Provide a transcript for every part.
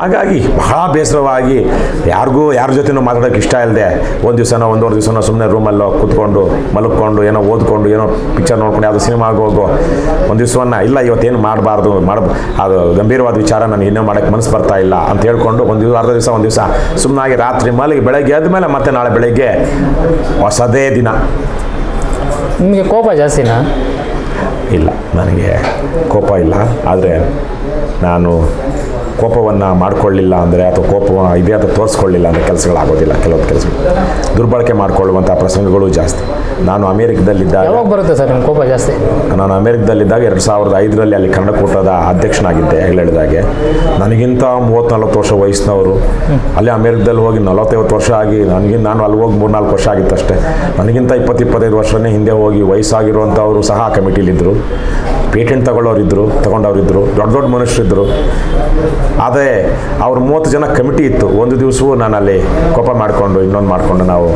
ಹಾಗಾಗಿ ಬಹಳ ಬೇಸರವಾಗಿ ಯಾರ ಜೊತೆನೂ ಮಾತಾಡೋಕ್ಕೆ ಇಷ್ಟ ಇಲ್ಲದೆ ಒಂದು ದಿವಸನೋ ಒಂದೂವರೆ ದಿವಸನೋ ಸುಮ್ಮನೆ ರೂಮಲ್ಲೋ ಕೂತ್ಕೊಂಡು ಮಲಗ್ಕೊಂಡು ಏನೋ ಓದ್ಕೊಂಡು ಏನೋ ಪಿಕ್ಚರ್ ನೋಡ್ಕೊಂಡು ಯಾವುದೋ ಸಿನಿಮಾಗೆ ಹೋಗೋ ಒಂದು ದಿವಸವನ್ನು ಇಲ್ಲ ಇವತ್ತೇನು ಮಾಡಬಾರ್ದು ಅದು ಗಂಭೀರವಾದ ವಿಚಾರ ನನಗೆ ಇನ್ನೂ ಮಾಡೋಕ್ಕೆ ಮನಸ್ಸು ಬರ್ತಾ ಇಲ್ಲ ಅಂತ ಹೇಳ್ಕೊಂಡು ಅರ್ಧ ದಿವಸ ಒಂದು ದಿವಸ ಸುಮ್ಮನಾಗಿ ರಾತ್ರಿ ಮಲಗಿ ಬೆಳಗ್ಗೆ ಆದಮೇಲೆ ಮತ್ತೆ ನಾಳೆ ಬೆಳಗ್ಗೆ ಹೊಸದೇ ದಿನ. ನಿಮಗೆ ಕೋಪ ಜಾಸ್ತಿನಾ? ಇಲ್ಲ, ನನಗೆ ಕೋಪ ಇಲ್ಲ. ಆದರೆ ನಾನು ಕೋಪವನ್ನು ಮಾಡಿಕೊಳ್ಳಿಲ್ಲ ಅಂದರೆ ಅಥವಾ ಕೋಪ ಇದೆ ಅಂತ ತೋರಿಸ್ಕೊಳ್ಳಿಲ್ಲ ಅಂದರೆ ಕೆಲಸಗಳಾಗೋದಿಲ್ಲ. ಕೆಲವೊಂದು ಕೆಲಸಗಳು ದುರ್ಬಳಕೆ ಮಾಡಿಕೊಳ್ಳುವಂಥ ಪ್ರಸಂಗಗಳು ಜಾಸ್ತಿ. ನಾನು ಅಮೇರಿಕದಲ್ಲಿದ್ದಾಗ ಯಾವಾಗ ಬರುತ್ತೆ ಸರ್ ನಿಮ್ಮ ಕೋಪ ಜಾಸ್ತಿ? ನಾನು ಅಮೇರಿಕದಲ್ಲಿದ್ದಾಗ 2005ರಲ್ಲಿ ಅಲ್ಲಿ ಕನ್ನಡ ಕೂಟದ ಅಧ್ಯಕ್ಷನಾಗಿದ್ದೆ. ಹೇಳಿದಾಗೆ ನನಗಿಂತ 30-40 ವರ್ಷ ವಯಸ್ಸಿನವರು ಅಲ್ಲಿ ಅಮೇರಿಕದಲ್ಲಿ ಹೋಗಿ 40-50 ವರ್ಷ ಆಗಿ ನಾನು ಅಲ್ಲಿ ಹೋಗಿ 3-4 ವರ್ಷ ಆಗಿತ್ತು ಅಷ್ಟೇ. ನನಗಿಂತ 20-25 ವರ್ಷನೇ ಹಿಂದೆ ಹೋಗಿ ವಯಸ್ಸಾಗಿರುವಂಥವರು ಸಹ ಆ ಕಮಿಟಿಲಿದ್ದರು. ಪೇಟೆಂಟ್ ತಗೊಂಡವರಿದ್ದರು, ದೊಡ್ಡ ಮನುಷ್ಯರಿದ್ದರು. ಆದರೆ ಅವ್ರು 30 ಜನ ಕಮಿಟಿ ಇತ್ತು. ಒಂದು ದಿವಸವೂ ನಾನು ಅಲ್ಲಿ ಕೋಪ ಮಾಡಿಕೊಂಡು ಇನ್ನೊಂದು ಮಾಡಿಕೊಂಡು ನಾವು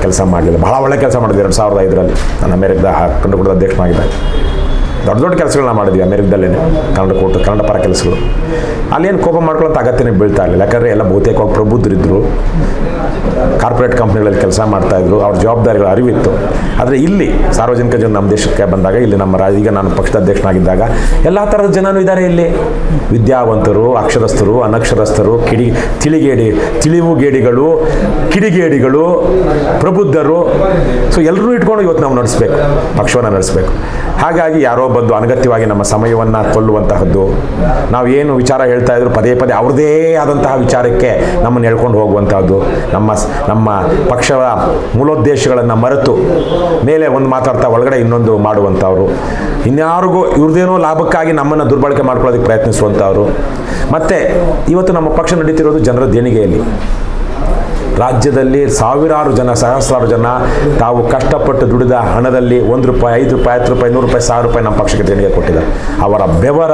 ಕೆಲಸ ಮಾಡಲಿಲ್ಲ. ಭಾಳ ಒಳ್ಳೆ ಕೆಲಸ ಮಾಡಿದ್ವಿ 2005ರಲ್ಲಿ. ನಾನು ಅಮೇರಿಕದ ಕನ್ನಡ ಕೂಟದ ಅಧ್ಯಕ್ಷನಾಗಿದ್ದೆ. ದೊಡ್ಡ ಕೆಲಸಗಳನ್ನ ಮಾಡಿದ್ವಿ ಅಮೇರಿಕದಲ್ಲೇ, ಕನ್ನಡ ಪರ ಕೆಲಸಗಳು. ಅಲ್ಲೇನು ಕೋಪ ಮಾಡ್ಕೊಳ್ಳೋಂಥ ಅಗತ್ಯನೇ ಬೀಳ್ತಾ ಇರಲಿಲ್ಲ. ಯಾಕಂದರೆ ಎಲ್ಲ ಬಹುತೇಕವಾಗಿ ಪ್ರಬುದ್ಧರಿದ್ದರು, ಕಾರ್ಪೊರೇಟ್ ಕಂಪ್ನಿಗಳಲ್ಲಿ ಕೆಲಸ ಮಾಡ್ತಾಯಿದ್ರು, ಅವ್ರ ಜವಾಬ್ದಾರಿಗಳ ಅರಿವಿತ್ತು. ಆದರೆ ಇಲ್ಲಿ ಸಾರ್ವಜನಿಕ ಜನ ನಮ್ಮ ದೇಶಕ್ಕೆ ಬಂದಾಗ, ಇಲ್ಲಿ ಈಗ ನಾನು ಪಕ್ಷದ ಅಧ್ಯಕ್ಷನಾಗಿದ್ದಾಗ ಎಲ್ಲ ಥರದ ಜನನೂ ಇದ್ದಾರೆ ಇಲ್ಲಿ. ವಿದ್ಯಾವಂತರು, ಅಕ್ಷರಸ್ಥರು, ಅನಕ್ಷರಸ್ಥರು, ತಿಳಿವುಗೇಡಿಗಳು, ಕಿಡಿಗೇಡಿಗಳು, ಪ್ರಬುದ್ಧರು. ಸೊ ಎಲ್ಲರೂ ಇಟ್ಕೊಂಡು ಇವತ್ತು ನಾವು ನಡೆಸಬೇಕು, ಪಕ್ಷವನ್ನು ನಡೆಸಬೇಕು. ಹಾಗಾಗಿ ಯಾರೋ ಬಂದು ಅನಗತ್ಯವಾಗಿ ನಮ್ಮ ಸಮಯವನ್ನು ಕೊಲ್ಲುವಂತಹದ್ದು, ನಾವು ಏನು ವಿಚಾರ ಹೇಳ್ತಾ ಇದ್ರು ಪದೇ ಅವ್ರದ್ದೇ ಆದಂತಹ ವಿಚಾರಕ್ಕೆ ನಮ್ಮನ್ನು ಹೇಳ್ಕೊಂಡು ಹೋಗುವಂತಹದ್ದು, ನಮ್ಮ ಪಕ್ಷದ ಮೂಲೋದ್ದೇಶಗಳನ್ನು ಮರೆತು ಮೇಲೆ ಒಂದು ಮಾತಾಡ್ತಾ ಒಳಗಡೆ ಇನ್ನೊಂದು ಮಾಡುವಂಥವ್ರು, ಇನ್ಯಾರಿಗೂ ಇವ್ರದ್ದೇನೋ ಲಾಭಕ್ಕಾಗಿ ನಮ್ಮನ್ನು ದುರ್ಬಳಕೆ ಮಾಡ್ಕೊಳ್ಳೋದಕ್ಕೆ ಪ್ರಯತ್ನಿಸುವಂಥವ್ರು. ಮತ್ತು ಇವತ್ತು ನಮ್ಮ ಪಕ್ಷ ನಡೀತಿರೋದು ಜನರ ದೇಣಿಗೆಯಲ್ಲಿ. ರಾಜ್ಯದಲ್ಲಿ ಸಾವಿರಾರು ಜನ, ಸಹಸ್ರಾರು ಜನ ತಾವು ಕಷ್ಟಪಟ್ಟು ದುಡಿದ ಹಣದಲ್ಲಿ ₹1, ₹5, ₹10, ₹100, ₹1000 ನಮ್ಮ ಪಕ್ಷಕ್ಕೆ ದೇಣಿಗೆ ಕೊಟ್ಟಿದ್ದಾರೆ. ಅವರ ಬೆವರ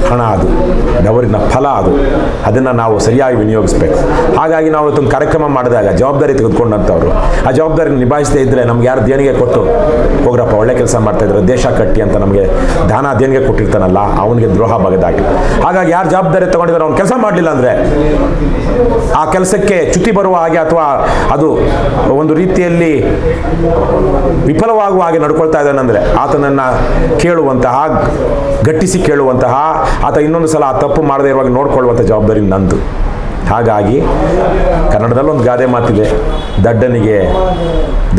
ಹಣ ಅದು, ಬೆವರಿನ ಫಲ ಅದು. ಅದನ್ನು ನಾವು ಸರಿಯಾಗಿ ವಿನಿಯೋಗಿಸ್ಬೇಕು. ಹಾಗಾಗಿ ನಾವು ಇವತ್ತೊಂದು ಕಾರ್ಯಕ್ರಮ ಮಾಡಿದಾಗ ಜವಾಬ್ದಾರಿ ತೆಗೆದುಕೊಂಡಂಥವ್ರು ಆ ಜವಾಬ್ದಾರಿ ನಿಭಾಯಿಸದೇ ಇದ್ದರೆ ನಮ್ಗೆ ಯಾರು ದೇಣಿಗೆ ಕೊಟ್ಟು ಹೋಗ್ರಪ್ಪ ಒಳ್ಳೆ ಕೆಲಸ ಮಾಡ್ತಾಯಿದ್ರು ದೇಶ ಕಟ್ಟಿ ಅಂತ ನಮಗೆ ದೇಣಿಗೆ ಕೊಟ್ಟಿರ್ತಾನಲ್ಲ, ಅವನಿಗೆ ದ್ರೋಹ ಬಗೆದಾಗಿ. ಹಾಗಾಗಿ ಯಾರು ಜವಾಬ್ದಾರಿ ತೊಗೊಂಡಿದ್ದಾರೆ ಅವ್ನು ಕೆಲಸ ಮಾಡಲಿಲ್ಲ ಅಂದರೆ ಆ ಕೆಲಸಕ್ಕೆ ಚ್ಯುತಿ ಬರುವ ಹಾಗೆ ಅಥವಾ ಅದು ಒಂದು ರೀತಿಯಲ್ಲಿ ವಿಫಲವಾಗುವ ಹಾಗೆ ನಡ್ಕೊಳ್ತಾ ಇದ್ದಾನಂದರೆ ಆತನನ್ನು ಕೇಳುವಂತಹ, ಗಟ್ಟಿಸಿ ಕೇಳುವಂತಹ, ಆತ ಇನ್ನೊಂದು ಸಲ ಆ ತಪ್ಪು ಮಾಡದೇ ಇರುವಾಗ ನೋಡ್ಕೊಳ್ಳುವಂಥ ಜವಾಬ್ದಾರಿ ನಂದು. ಹಾಗಾಗಿ ಕನ್ನಡದಲ್ಲಿ ಒಂದು ಗಾದೆ ಮಾತಿದೆ, ದಡ್ಡನಿಗೆ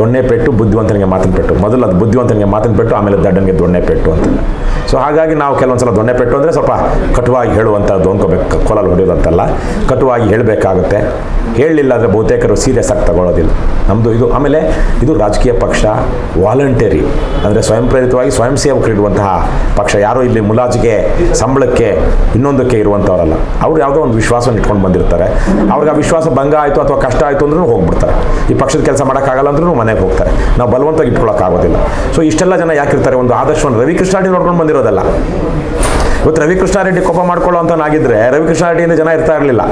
ದೊಣ್ಣೆ ಪೆಟ್ಟು, ಬುದ್ಧಿವಂತನಿಗೆ ಮಾತಿನ ಪೆಟ್ಟು. ಮೊದಲು ಅದು ಬುದ್ಧಿವಂತನಿಗೆ ಮಾತಿನ ಪೆಟ್ಟು, ಆಮೇಲೆ ದಡ್ಡನಿಗೆ ದೊಣ್ಣೆ ಪೆಟ್ಟು ಅಂತ. ಸೊ ಹಾಗಾಗಿ ನಾವು ಕೆಲವೊಂದು ಸಲ ದೊಣ್ಣೆ ಪೆಟ್ಟು ಅಂದರೆ ಸ್ವಲ್ಪ ಕಟುವಾಗಿ ಹೇಳುವಂಥದ್ದು ಅಂದ್ಕೋಬೇಕು, ಕೊಲಲ್ಲಿ ಹೊಡೆಯೋದಂತಲ್ಲ, ಕಟುವಾಗಿ ಹೇಳಬೇಕಾಗುತ್ತೆ. ಹೇಳಲಿಲ್ಲ ಅಂದರೆ ಬಹುತೇಕರು ಸೀರಿಯಸ್ ಆಗಿ ತಗೊಳ್ಳೋದಿಲ್ಲ. ನಮ್ಮದು ಇದು. ಆಮೇಲೆ ಇದು ರಾಜಕೀಯ ಪಕ್ಷ, ವಾಲಂಟರಿ ಅಂದರೆ ಸ್ವಯಂ ಪ್ರೇರಿತವಾಗಿ ಸ್ವಯಂ ಸೇವಕರು ಇರುವಂತಹ ಪಕ್ಷ. ಯಾರೋ ಇಲ್ಲಿ ಮುಲಾಜಿಗೆ, ಸಂಬಳಕ್ಕೆ, ಇನ್ನೊಂದಕ್ಕೆ ಇರುವಂಥವರಲ್ಲ. ಅವ್ರು ಯಾವುದೋ ಒಂದು ವಿಶ್ವಾಸವನ್ನು ಇಟ್ಕೊಂಡು ಬಂದಿರ್ತಾರೆ. ಅವ್ರಿಗೆ ಆ ವಿಶ್ವಾಸ ಭಂಗ ಆಯಿತು ಅಥವಾ ಕಷ್ಟ ಆಯಿತು ಅಂದ್ರೂ ಹೋಗ್ಬಿಡ್ತಾರೆ. ಈ ಪಕ್ಷದ ಕೆಲಸ ಮಾಡೋಕ್ಕಾಗಲ್ಲ ಅಂದ್ರೂ ಮನೆಗೆ ಹೋಗ್ತಾರೆ. ನಾವು ಬಲವಂತವಾಗಿ ಇಟ್ಕೊಳ್ಳೋಕ್ಕಾಗೋದಿಲ್ಲ. ಸೊ ಇಷ್ಟೆಲ್ಲ ಜನ ಯಾಕಿರ್ತಾರೆ? ಒಂದು ಆದರ್ಶವನ್ನು ರವಿಕೃಷ್ಣ ನೋಡ್ಕೊಂಡು ಬಂದಿರೋದಲ್ಲ. ಇವತ್ತು ರವಿಕೃಷ್ಣಾರೆಡ್ಡಿ ಕೋಪ ಮಾಡ್ಕೊಳ್ಳೋಂಥನಾಗಿದ್ದರೆ ರವಿಕೃಷ್ಣಾರೆಡ್ಡಿಯಿಂದ ಜನ ಇರ್ತಾ ಇರಲಿಲ್ಲ.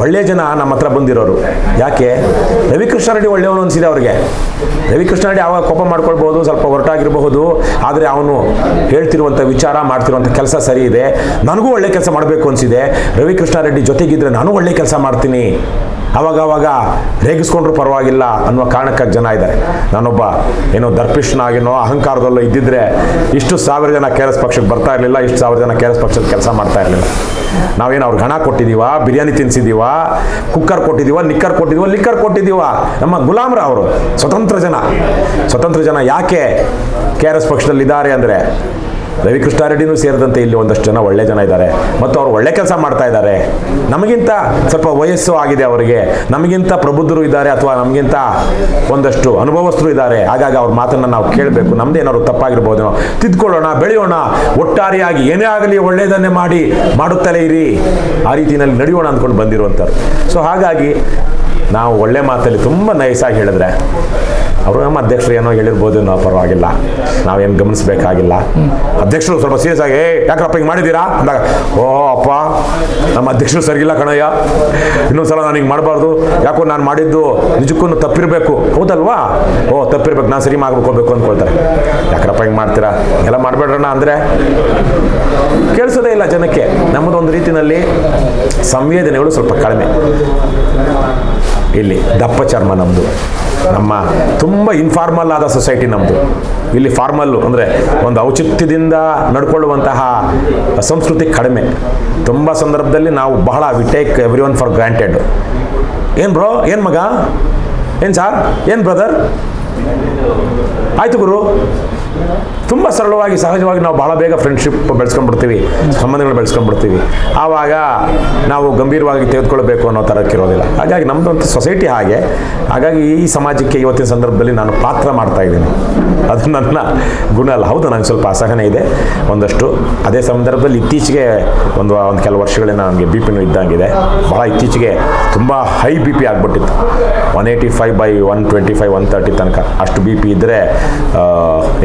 ಒಳ್ಳೆಯ ಜನ ನಮ್ಮ ಹತ್ರ ಬಂದಿರೋರು. ಯಾಕೆ? ರವಿಕೃಷ್ಣಾರೆಡ್ಡಿ ಒಳ್ಳೆಯವನು ಅನಿಸಿದೆ ಅವ್ರಿಗೆ. ರವಿಕೃಷ್ಣಾರೆಡ್ಡಿ ಆವಾಗ ಕೋಪ ಮಾಡ್ಕೊಳ್ಬೋದು, ಸ್ವಲ್ಪ ಹೊರಟಾಗಿರಬಹುದು, ಆದರೆ ಅವನು ಹೇಳ್ತಿರುವಂಥ ವಿಚಾರ, ಮಾಡ್ತಿರುವಂಥ ಕೆಲಸ ಸರಿ ಇದೆ, ನನಗೂ ಒಳ್ಳೆ ಕೆಲಸ ಮಾಡಬೇಕು ಅನಿಸಿದೆ, ರವಿಕೃಷ್ಣಾರೆಡ್ಡಿ ಜೊತೆಗಿದ್ದರೆ ನಾನು ಒಳ್ಳೆ ಕೆಲಸ ಮಾಡ್ತೀನಿ, ಅವಾಗವಾಗ ರೇಗಿಸ್ಕೊಂಡ್ರೂ ಪರವಾಗಿಲ್ಲ ಅನ್ನುವ ಕಾರಣಕ್ಕಾಗಿ ಜನ ಇದ್ದಾರೆ. ನಾನೊಬ್ಬ ಏನೋ ದರ್ಪಿಷ್ನಾಗಿನೋ ಅಹಂಕಾರದಲ್ಲೋ ಇದ್ದಿದ್ರೆ ಇಷ್ಟು 1000 ಜನ KRS ಪಕ್ಷಕ್ಕೆ ಬರ್ತಾ ಇರಲಿಲ್ಲ, ಇಷ್ಟು 1000 ಜನ KRS ಪಕ್ಷದ ಕೆಲಸ ಮಾಡ್ತಾ ಇರಲಿಲ್ಲ. ನಾವೇನು ಅವ್ರಿಗೆ ಹಣ ಕೊಟ್ಟಿದ್ದೀವ, ಬಿರಿಯಾನಿ ತಿನ್ನಿಸಿದ್ದೀವ, ಕುಕ್ಕರ್ ಕೊಟ್ಟಿದ್ದೀವ, ಲಿಕ್ಕರ್ ಕೊಟ್ಟಿದ್ದೀವ? ನಮ್ಮ ಗುಲಾಮರ ಅವರು. ಸ್ವತಂತ್ರ ಜನ ಯಾಕೆ KRS ಪಕ್ಷದಲ್ಲಿದ್ದಾರೆ ಅಂದರೆ ರವಿಕೃಷ್ಣಾರೆಡ್ಡಿನೂ ಸೇರಿದಂತೆ ಇಲ್ಲಿ ಒಂದಷ್ಟು ಜನ ಒಳ್ಳೆ ಜನ ಇದ್ದಾರೆ ಮತ್ತು ಅವರು ಒಳ್ಳೆ ಕೆಲಸ ಮಾಡ್ತಾ ಇದ್ದಾರೆ. ನಮಗಿಂತ ಸ್ವಲ್ಪ ವಯಸ್ಸು ಆಗಿದೆ ಅವರಿಗೆ, ನಮಗಿಂತ ಪ್ರಬುದ್ಧರು ಇದ್ದಾರೆ ಅಥವಾ ನಮಗಿಂತ ಒಂದಷ್ಟು ಅನುಭವಸ್ಥರು ಇದ್ದಾರೆ. ಹಾಗಾಗಿ ಅವ್ರ ಮಾತನ್ನು ನಾವು ಕೇಳಬೇಕು. ನಮ್ದೇನಾದ್ರು ತಪ್ಪಾಗಿರ್ಬೋದೇನೋ, ತಿದ್ಕೊಳ್ಳೋಣ, ಬೆಳೆಯೋಣ, ಒಟ್ಟಾರೆಯಾಗಿ ಏನೇ ಆಗಲಿ ಒಳ್ಳೆಯದನ್ನೇ ಮಾಡುತ್ತಲೇ ಇರಿ, ಆ ರೀತಿಯಲ್ಲಿ ನಡೆಯೋಣ ಅಂದ್ಕೊಂಡು ಬಂದಿರುವಂಥವ್ರು. ಸೊ ಹಾಗಾಗಿ ನಾವು ಒಳ್ಳೆ ಮಾತಲ್ಲಿ ತುಂಬ ನೈಸಾಗಿ ಹೇಳಿದ್ರೆ ಅವರು ನಮ್ಮ ಅಧ್ಯಕ್ಷರು ಏನೋ ಹೇಳಿರ್ಬೋದು ನಾವು ಪರವಾಗಿಲ್ಲ, ನಾವೇನು ಗಮನಿಸಬೇಕಾಗಿಲ್ಲ. ಅಧ್ಯಕ್ಷರು ಸ್ವಲ್ಪ ಸೀರಿಯಸ್ ಆಗಿ ಯಾಕಪ್ಪ ಹಿಂಗೆ ಮಾಡಿದ್ದೀರಾ ಅಂದಾಗ, ಓ ಅಪ್ಪ ನಮ್ಮ ಅಧ್ಯಕ್ಷರು ಸರಿಗಿಲ್ಲ ಕಣಯ್ಯ, ಇನ್ನೊಂದ್ಸಲ ನಾನು ಹಿಂಗೆ ಮಾಡಬಾರ್ದು, ಯಾಕೋ ನಾನು ಮಾಡಿದ್ದು ನಿಜಕ್ಕೂ ತಪ್ಪಿರಬೇಕು, ಹೌದಲ್ವಾ, ಓ ತಪ್ಪಿರ್ಬೇಕು, ನಾನು ಸರಿ ಮಾಡ್ಕೋಬೇಕು ಅಂದ್ಕೊಳ್ತಾರೆ. ಯಾಕಪ್ಪ ಹಿಂಗೆ ಮಾಡ್ತೀರಾ, ಎಲ್ಲ ಮಾಡಬೇಡ್ರಣ್ಣ ಅಂದರೆ ಕೇಳಿಸೋದೇ ಇಲ್ಲ ಜನಕ್ಕೆ. ನಮ್ಮದೊಂದು ರೀತಿಯಲ್ಲಿ ಸಂವೇದನೆಗಳು ಸ್ವಲ್ಪ ಕಡಿಮೆ. ಇಲ್ಲಿ ದಪ್ಪ ಚರ್ಮ ನಮ್ಮದು, ನಮ್ಮ ತುಂಬ ಇನ್ಫಾರ್ಮಲ್ ಆದ ಸೊಸೈಟಿ ನಮ್ಮದು. ಇಲ್ಲಿ ಫಾರ್ಮಲ್ಲು ಅಂದರೆ ಒಂದು ಔಚಿತ್ಯದಿಂದ ನಡ್ಕೊಳ್ಳುವಂತಹ ಸಂಸ್ಕೃತಿ ಕಡಿಮೆ. ತುಂಬ ಸಂದರ್ಭದಲ್ಲಿ ನಾವು ಬಹಳ we take every one for granted. ಏನು ಬ್ರೋ, ಏನು ಮಗ, ಏನು ಸಾರ್, ಏನು ಬ್ರದರ್, ಆಯಿತು ಗುರು. ತುಂಬ ಸರಳವಾಗಿ ಸಹಜವಾಗಿ ನಾವು ಬಹಳ ಬೇಗ ಫ್ರೆಂಡ್ಶಿಪ್ ಬೆಳೆಸ್ಕೊಂಡ್ಬಿಡ್ತೀವಿ, ಸಂಬಂಧಗಳು ಬೆಳೆಸ್ಕೊಂಡ್ಬಿಡ್ತೀವಿ. ಆವಾಗ ನಾವು ಗಂಭೀರವಾಗಿ ತೆಗೆದುಕೊಳ್ಬೇಕು ಅನ್ನೋ ಥರಕ್ಕಿರೋದಿಲ್ಲ. ಹಾಗಾಗಿ ನಮ್ಮದಂತ ಸೊಸೈಟಿ ಹಾಗೆ. ಹಾಗಾಗಿ ಈ ಸಮಾಜಕ್ಕೆ ಇವತ್ತಿನ ಸಂದರ್ಭದಲ್ಲಿ ನಾನು ಪಾತ್ರ ಮಾಡ್ತಾ ಇದ್ದೀನಿ. ಅದು ನನ್ನ ಗುಣ ಅಲ್ಲ. ಹೌದು, ನನಗೆ ಸ್ವಲ್ಪ ಅಸಹನೆ ಇದೆ ಒಂದಷ್ಟು. ಅದೇ ಸಂದರ್ಭದಲ್ಲಿ ಇತ್ತೀಚೆಗೆ ಒಂದು ಕೆಲವು ವರ್ಷಗಳಿಂದ ನನಗೆ ಬಿ ಪಿನೂ ಇದ್ದಂಗಿದೆ. ಭಾಳ ಇತ್ತೀಚೆಗೆ ತುಂಬ ಹೈ ಬಿ ಪಿ ಆಗಿಬಿಟ್ಟಿತ್ತು. 185/125 130 ತನಕ ಅಷ್ಟು ಬಿ ಪಿ ಇದ್ದರೆ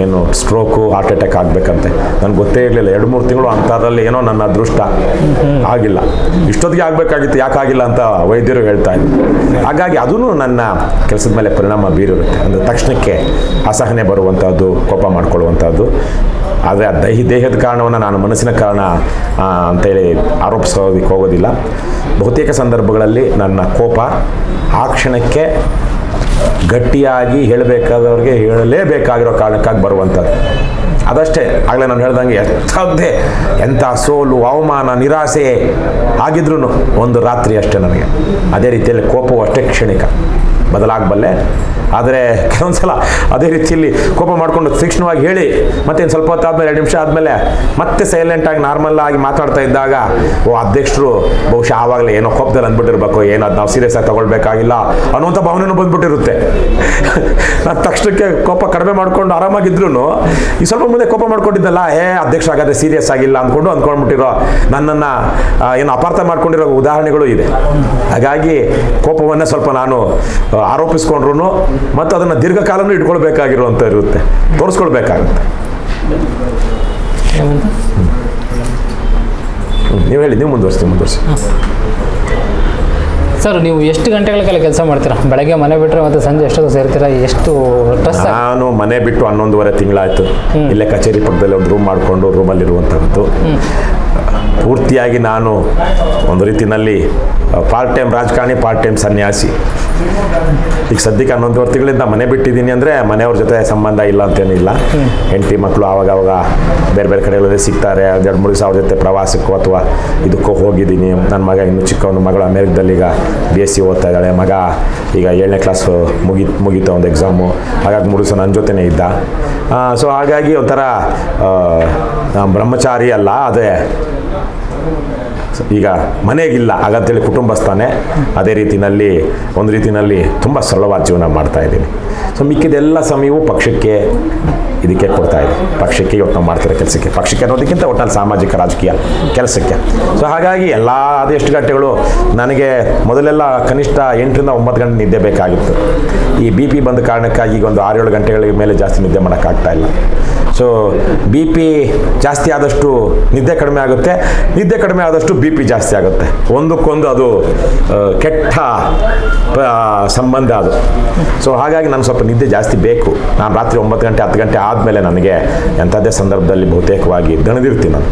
ಏನು ಸ್ಟ್ರೋಕು, ಹಾರ್ಟ್ ಅಟ್ಯಾಕ್ ಆಗಬೇಕಂತೆ. ನನಗೆ ಗೊತ್ತೇ ಇರಲಿಲ್ಲ. 2-3 ತಿಂಗಳು ಅಂಥದ್ರಲ್ಲಿ ಏನೋ ನನ್ನ ಅದೃಷ್ಟ ಆಗಿಲ್ಲ. ಇಷ್ಟೊತ್ತಿಗೆ ಆಗಬೇಕಾಗಿತ್ತು, ಯಾಕಾಗಿಲ್ಲ ಅಂತ ವೈದ್ಯರು ಹೇಳ್ತಾ ಇದ್ರು. ಹಾಗಾಗಿ ಅದೂ ನನ್ನ ಕೆಲಸದ ಮೇಲೆ ಪರಿಣಾಮ ಬೀರಿರುತ್ತೆ. ಅಂದರೆ ತಕ್ಷಣಕ್ಕೆ ಅಸಹನೆ ಬರುವಂಥದ್ದು, ಕೋಪ ಮಾಡ್ಕೊಳ್ಳುವಂಥದ್ದು. ಆದರೆ ಆ ದೇಹದ ಕಾರಣವನ್ನು ನಾನು ಮನಸ್ಸಿನ ಕಾರಣ ಅಂತೇಳಿ ಆರೋಪಿಸೋದಕ್ಕೆ ಹೋಗೋದಿಲ್ಲ. ಬಹುತೇಕ ಸಂದರ್ಭಗಳಲ್ಲಿ ನನ್ನ ಕೋಪ ಆ ಕ್ಷಣಕ್ಕೆ ಗಟ್ಟಿಯಾಗಿ ಹೇಳಬೇಕಾದವ್ರಿಗೆ ಹೇಳಲೇಬೇಕಾಗಿರೋ ಕಾರಣಕ್ಕಾಗಿ ಬರುವಂಥದ್ದು. ಅದಷ್ಟೇ. ಆಗಲೇ ನಾನು ಹೇಳ್ದಂಗೆ ಎಂಥ ಸೋಲು, ಅವಮಾನ, ನಿರಾಸೆ ಆಗಿದ್ರೂ ಒಂದು ರಾತ್ರಿ ಅಷ್ಟೇ ನನಗೆ. ಅದೇ ರೀತಿಯಲ್ಲಿ ಕೋಪವು ಅಷ್ಟೇ ಕ್ಷಣಿಕ, ಬದಲಾಗಬಲ್ಲೆ. ಆದರೆ ಕೆಲವೊಂದು ಸಲ ಅದೇ ರೀತಿಯಲ್ಲಿ ಕೋಪ ಮಾಡಿಕೊಂಡು ತೀಕ್ಷ್ಣವಾಗಿ ಹೇಳಿ ಮತ್ತೆ ಸ್ವಲ್ಪ ಹೊತ್ತು ಆದಮೇಲೆ 2 ನಿಮಿಷ ಆದಮೇಲೆ ಮತ್ತೆ ಸೈಲೆಂಟಾಗಿ ನಾರ್ಮಲ್ ಆಗಿ ಮಾತಾಡ್ತಾ ಇದ್ದಾಗ, ಓ ಅಧ್ಯಕ್ಷರು ಬಹುಶಃ ಆವಾಗಲೇ ಏನೋ ಕೋಪದಲ್ಲಿ ಅಂದ್ಬಿಟ್ಟಿರ್ಬೇಕು, ಏನೋ ಅದು ನಾವು ಸೀರಿಯಸ್ ಆಗಿ ತಗೊಳ್ಬೇಕಾಗಿಲ್ಲ ಅನ್ನುವಂಥ ಭಾವನೆನೂ ಬಂದ್ಬಿಟ್ಟಿರುತ್ತೆ. ನಾನು ತಕ್ಷಣಕ್ಕೆ ಕೋಪ ಕಡಿಮೆ ಮಾಡ್ಕೊಂಡು ಆರಾಮಾಗಿದ್ರು ಈ ಸ್ವಲ್ಪ ಮುಂದೆ ಕೋಪ ಮಾಡ್ಕೊಂಡಿದ್ದಲ್ಲ, ಅಧ್ಯಕ್ಷ ಆಗಾದ್ರೆ ಸೀರಿಯಸ್ ಆಗಿಲ್ಲ ಅಂದ್ಕೊಂಡ್ಬಿಟ್ಟಿರೋ ನನ್ನನ್ನು ಏನು ಅಪಾರ್ಥ ಮಾಡ್ಕೊಂಡಿರೋ ಉದಾಹರಣೆಗಳು ಇದೆ. ಹಾಗಾಗಿ ಕೋಪವನ್ನೇ ಸ್ವಲ್ಪ ನಾನು ಆರೋಪಿಸ್ಕೊಂಡ್ರು ಮತ್ತು ಅದನ್ನು ದೀರ್ಘಕಾಲನೂ ಇಟ್ಕೊಳ್ಬೇಕಾಗಿರುವಂಥ ಇರುತ್ತೆ, ತೋರಿಸ್ಕೊಳ್ಬೇಕಾಗುತ್ತೆ. ನೀವು ಹೇಳಿ, ನೀವು ಮುಂದುವರಿಸಿ. ಸರ್, ನೀವು ಎಷ್ಟು ಗಂಟೆಗಳ ಕಾಲ ಕೆಲಸ ಮಾಡ್ತೀರಾ? ಬೆಳಗ್ಗೆ ಮನೆ ಬಿಟ್ಟರೆ ಮತ್ತು ಸಂಜೆ ಎಷ್ಟೊತ್ತು ಸೇರ್ತೀರಾ? ಎಷ್ಟು ಸ್ಟ್ರೆಸ್? ನಾನು ಮನೆ ಬಿಟ್ಟು 11.5 ತಿಂಗಳಾಯಿತು. ಇಲ್ಲೇ ಕಚೇರಿ ಪಕ್ಕದಲ್ಲಿ ಒಂದು ರೂಮ್ ಮಾಡಿಕೊಂಡು ರೂಮಲ್ಲಿರುವಂಥದ್ದು. ಪೂರ್ತಿಯಾಗಿ ನಾನು ಒಂದು ರೀತಿಯಲ್ಲಿ ಪಾರ್ಟ್ ಟೈಮ್ ರಾಜಕಾರಣಿ, ಪಾರ್ಟ್ ಟೈಮ್ ಸನ್ಯಾಸಿ. ಈಗ ಸದ್ಯಕ್ಕೆ 11.5 ತಿಂಗಳಿಂದ ಮನೆ ಬಿಟ್ಟಿದ್ದೀನಿ. ಅಂದರೆ ಮನೆಯವ್ರ ಜೊತೆ ಸಂಬಂಧ ಇಲ್ಲ ಅಂತೇನಿಲ್ಲ. ಹೆಂಡತಿ ಮಕ್ಕಳು ಆವಾಗ ಬೇರೆ ಬೇರೆ ಕಡೆಗಳಲ್ಲಿ ಸಿಗ್ತಾರೆ. 2-3 ದಿವಸ ಅವ್ರ ಜೊತೆ ಪ್ರವಾಸಕ್ಕೋ ಅಥವಾ ಇದಕ್ಕೋ ಹೋಗಿದ್ದೀನಿ. ನನ್ನ ಮಗ ಇನ್ನೂ ಚಿಕ್ಕವನು, ಮಗಳು ಅಮೇರಿಕದಲ್ಲಿ ಈಗ BSc ಓದ್ತಾ ಇದ್ದಾಳೆ. ಮಗ ಈಗ 7ನೇ ಕ್ಲಾಸ್ ಮುಗೀತು ಒಂದು ಎಕ್ಸಾಮು. ಹಾಗಾಗಿ 3 ದಿವಸ ನನ್ನ ಜೊತೆನೇ ಇದ್ದ. ಸೊ ಹಾಗಾಗಿ ಒಂಥರ ಬ್ರಹ್ಮಚಾರಿ ಅಲ್ಲ, ಅದೇ ಈಗ ಮನೆಗಿಲ್ಲ ಹಾಗಂತೇಳಿ ಕುಟುಂಬಸ್ಥಾನೆ. ಅದೇ ರೀತಿಯಲ್ಲಿ ಒಂದು ರೀತಿಯಲ್ಲಿ ತುಂಬ ಸರಳವಾದ ಜೀವನ ಮಾಡ್ತಾಯಿದ್ದೀನಿ. ಸೊ ಮಿಕ್ಕಿದೆಲ್ಲ ಸಮಯವೂ ಪಕ್ಷಕ್ಕೆ ಇದಕ್ಕೆ ಕೊಡ್ತಾ ಇದೆ. ಪಕ್ಷಕ್ಕೆ ಇವತ್ತು ನಾವು ಮಾಡ್ತಿರೋ ಕೆಲಸಕ್ಕೆ, ಪಕ್ಷಕ್ಕೆ ಅನ್ನೋದಕ್ಕಿಂತ ಒಟ್ಟಲ್ಲಿ ಸಾಮಾಜಿಕ ರಾಜಕೀಯ ಕೆಲಸಕ್ಕೆ. ಸೊ ಹಾಗಾಗಿ ಎಲ್ಲ ಅದೆಷ್ಟು ಗಂಟೆಗಳು ನನಗೆ ಮೊದಲೆಲ್ಲ ಕನಿಷ್ಠ 8ರಿಂದ 9 ಗಂಟೆ ನಿದ್ದೆ ಬೇಕಾಗಿತ್ತು. ಈ ಬಿ ಪಿ ಬಂದ ಕಾರಣಕ್ಕಾಗಿ ಈಗ ಒಂದು 6-7 ಗಂಟೆಗಳ ಮೇಲೆ ಜಾಸ್ತಿ ನಿದ್ದೆ ಮಾಡೋಕ್ಕಾಗ್ತಾ ಇಲ್ಲ. ಸೊ ಬಿ ಪಿ ಜಾಸ್ತಿ ಆದಷ್ಟು ನಿದ್ದೆ ಕಡಿಮೆ ಆಗುತ್ತೆ, ನಿದ್ದೆ ಕಡಿಮೆ ಆದಷ್ಟು ಬಿ ಪಿ ಜಾಸ್ತಿ ಆಗುತ್ತೆ. ಒಂದಕ್ಕೊಂದು ಅದು ಕೆಟ್ಟ ಸಂಬಂಧ ಅದು. ಸೊ ಹಾಗಾಗಿ ನಾನು ಸ್ವಲ್ಪ ನಿದ್ದೆ ಜಾಸ್ತಿ ಬೇಕು. ನಾನು ರಾತ್ರಿ 9 ಗಂಟೆ 10 ಗಂಟೆ ಆದಮೇಲೆ ನನಗೆ ಎಂಥದ್ದೇ ಸಂದರ್ಭದಲ್ಲಿ ಬಹುತೇಕವಾಗಿ ದಣಿದಿರ್ತೀನಿ ನಾನು.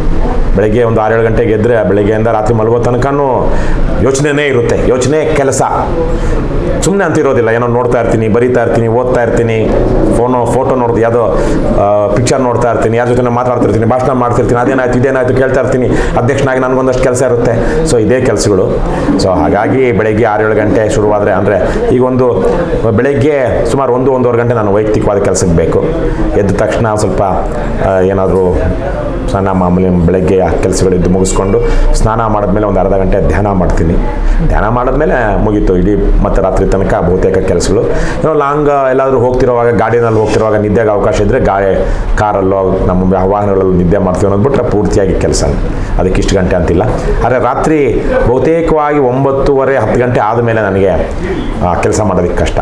ಬೆಳಗ್ಗೆ ಒಂದು 6-7 ಗಂಟೆಗೆ ಎದ್ದರೆ ಬೆಳಗ್ಗೆಯಿಂದ ರಾತ್ರಿ ಮಲಗೋ ತನಕನೂ ಯೋಚನೆನೇ ಇರುತ್ತೆ. ಯೋಚನೆ ಕೆಲಸ ಸುಮ್ಮನೆ ಅಂತಿರೋದಿಲ್ಲ. ಏನೋ ನೋಡ್ತಾ ಇರ್ತೀನಿ, ಬರೀತಾ ಇರ್ತೀನಿ, ಓದ್ತಾ ಇರ್ತೀನಿ, ಫೋಟೋ ನೋಡ್ದು ಯಾವುದೋ ಪಿಕ್ಚರ್ ನೋಡ್ತಾ ಇರ್ತೀನಿ, ಯಾರ ಜೊತೆ ಮಾತಾಡ್ತಿರ್ತೀನಿ, ಭಾಷಣ ಮಾಡ್ತಿರ್ತೀನಿ, ಅದೇನಾಯ್ತು ಇದೇನಾಯ್ತು ಕೇಳ್ತಾ ಇರ್ತೀನಿ. ಅಧ್ಯಕ್ಷನಾಗಿ ನನಗೊಂದಷ್ಟು ಕೆಲಸ ಇರುತ್ತೆ. ಸೊ ಇದೇ ಕೆಲಸಗಳು. ಸೊ ಹಾಗಾಗಿ ಬೆಳಗ್ಗೆ 6-7 ಗಂಟೆ ಶುರುವಾದರೆ ಅಂದರೆ ಈಗ ಒಂದು ಬೆಳಗ್ಗೆ ಸುಮಾರು 1-1.5 ಗಂಟೆ ನಾನು ವೈಯಕ್ತಿಕವಾದ ಕೆಲಸಕ್ಕೆ ಬೇಕು. ಎದ್ದ ತಕ್ಷಣ ಸ್ವಲ್ಪ ಏನಾದರೂ ಮಾಮೂಲಿ ಬೆಳಗ್ಗೆ ಆ ಕೆಲಸಗಳಿದ್ದು ಮುಗಿಸ್ಕೊಂಡು ಸ್ನಾನ ಮಾಡಿದ್ಮೇಲೆ ಒಂದು ಅರ್ಧ ಗಂಟೆ ಧ್ಯಾನ ಮಾಡ್ತೀನಿ. ಧ್ಯಾನ ಮಾಡಿದ್ಮೇಲೆ ಮುಗೀತು ಇಡೀ ಮತ್ತು ರಾತ್ರಿ ತನಕ ಬಹುತೇಕ ಕೆಲಸಗಳು. ಏನೋ ಲಾಂಗ್ ಎಲ್ಲಾದರೂ ಹೋಗ್ತಿರೋವಾಗ, ಗಾಡಿನಲ್ಲಿ ಹೋಗ್ತಿರುವಾಗ ನಿದ್ದೆಗೆ ಅವಕಾಶ ಇದ್ದರೆ ಕಾರಲ್ಲೋ ನಮ್ಮ ವಾಹನಗಳಲ್ಲೂ ನಿದ್ದೆ ಮಾಡ್ತೀವಿ ಅನ್ನೋದ್ಬಿಟ್ರೆ ಪೂರ್ತಿಯಾಗಿ ಕೆಲಸ. ಅದಕ್ಕೆ ಇಷ್ಟು ಗಂಟೆ ಅಂತಿಲ್ಲ. ಆದರೆ ರಾತ್ರಿ ಬಹುತೇಕವಾಗಿ 9:30, 10 ಗಂಟೆ ಆದಮೇಲೆ ನನಗೆ ಕೆಲಸ ಮಾಡೋದಕ್ಕೆ ಕಷ್ಟ.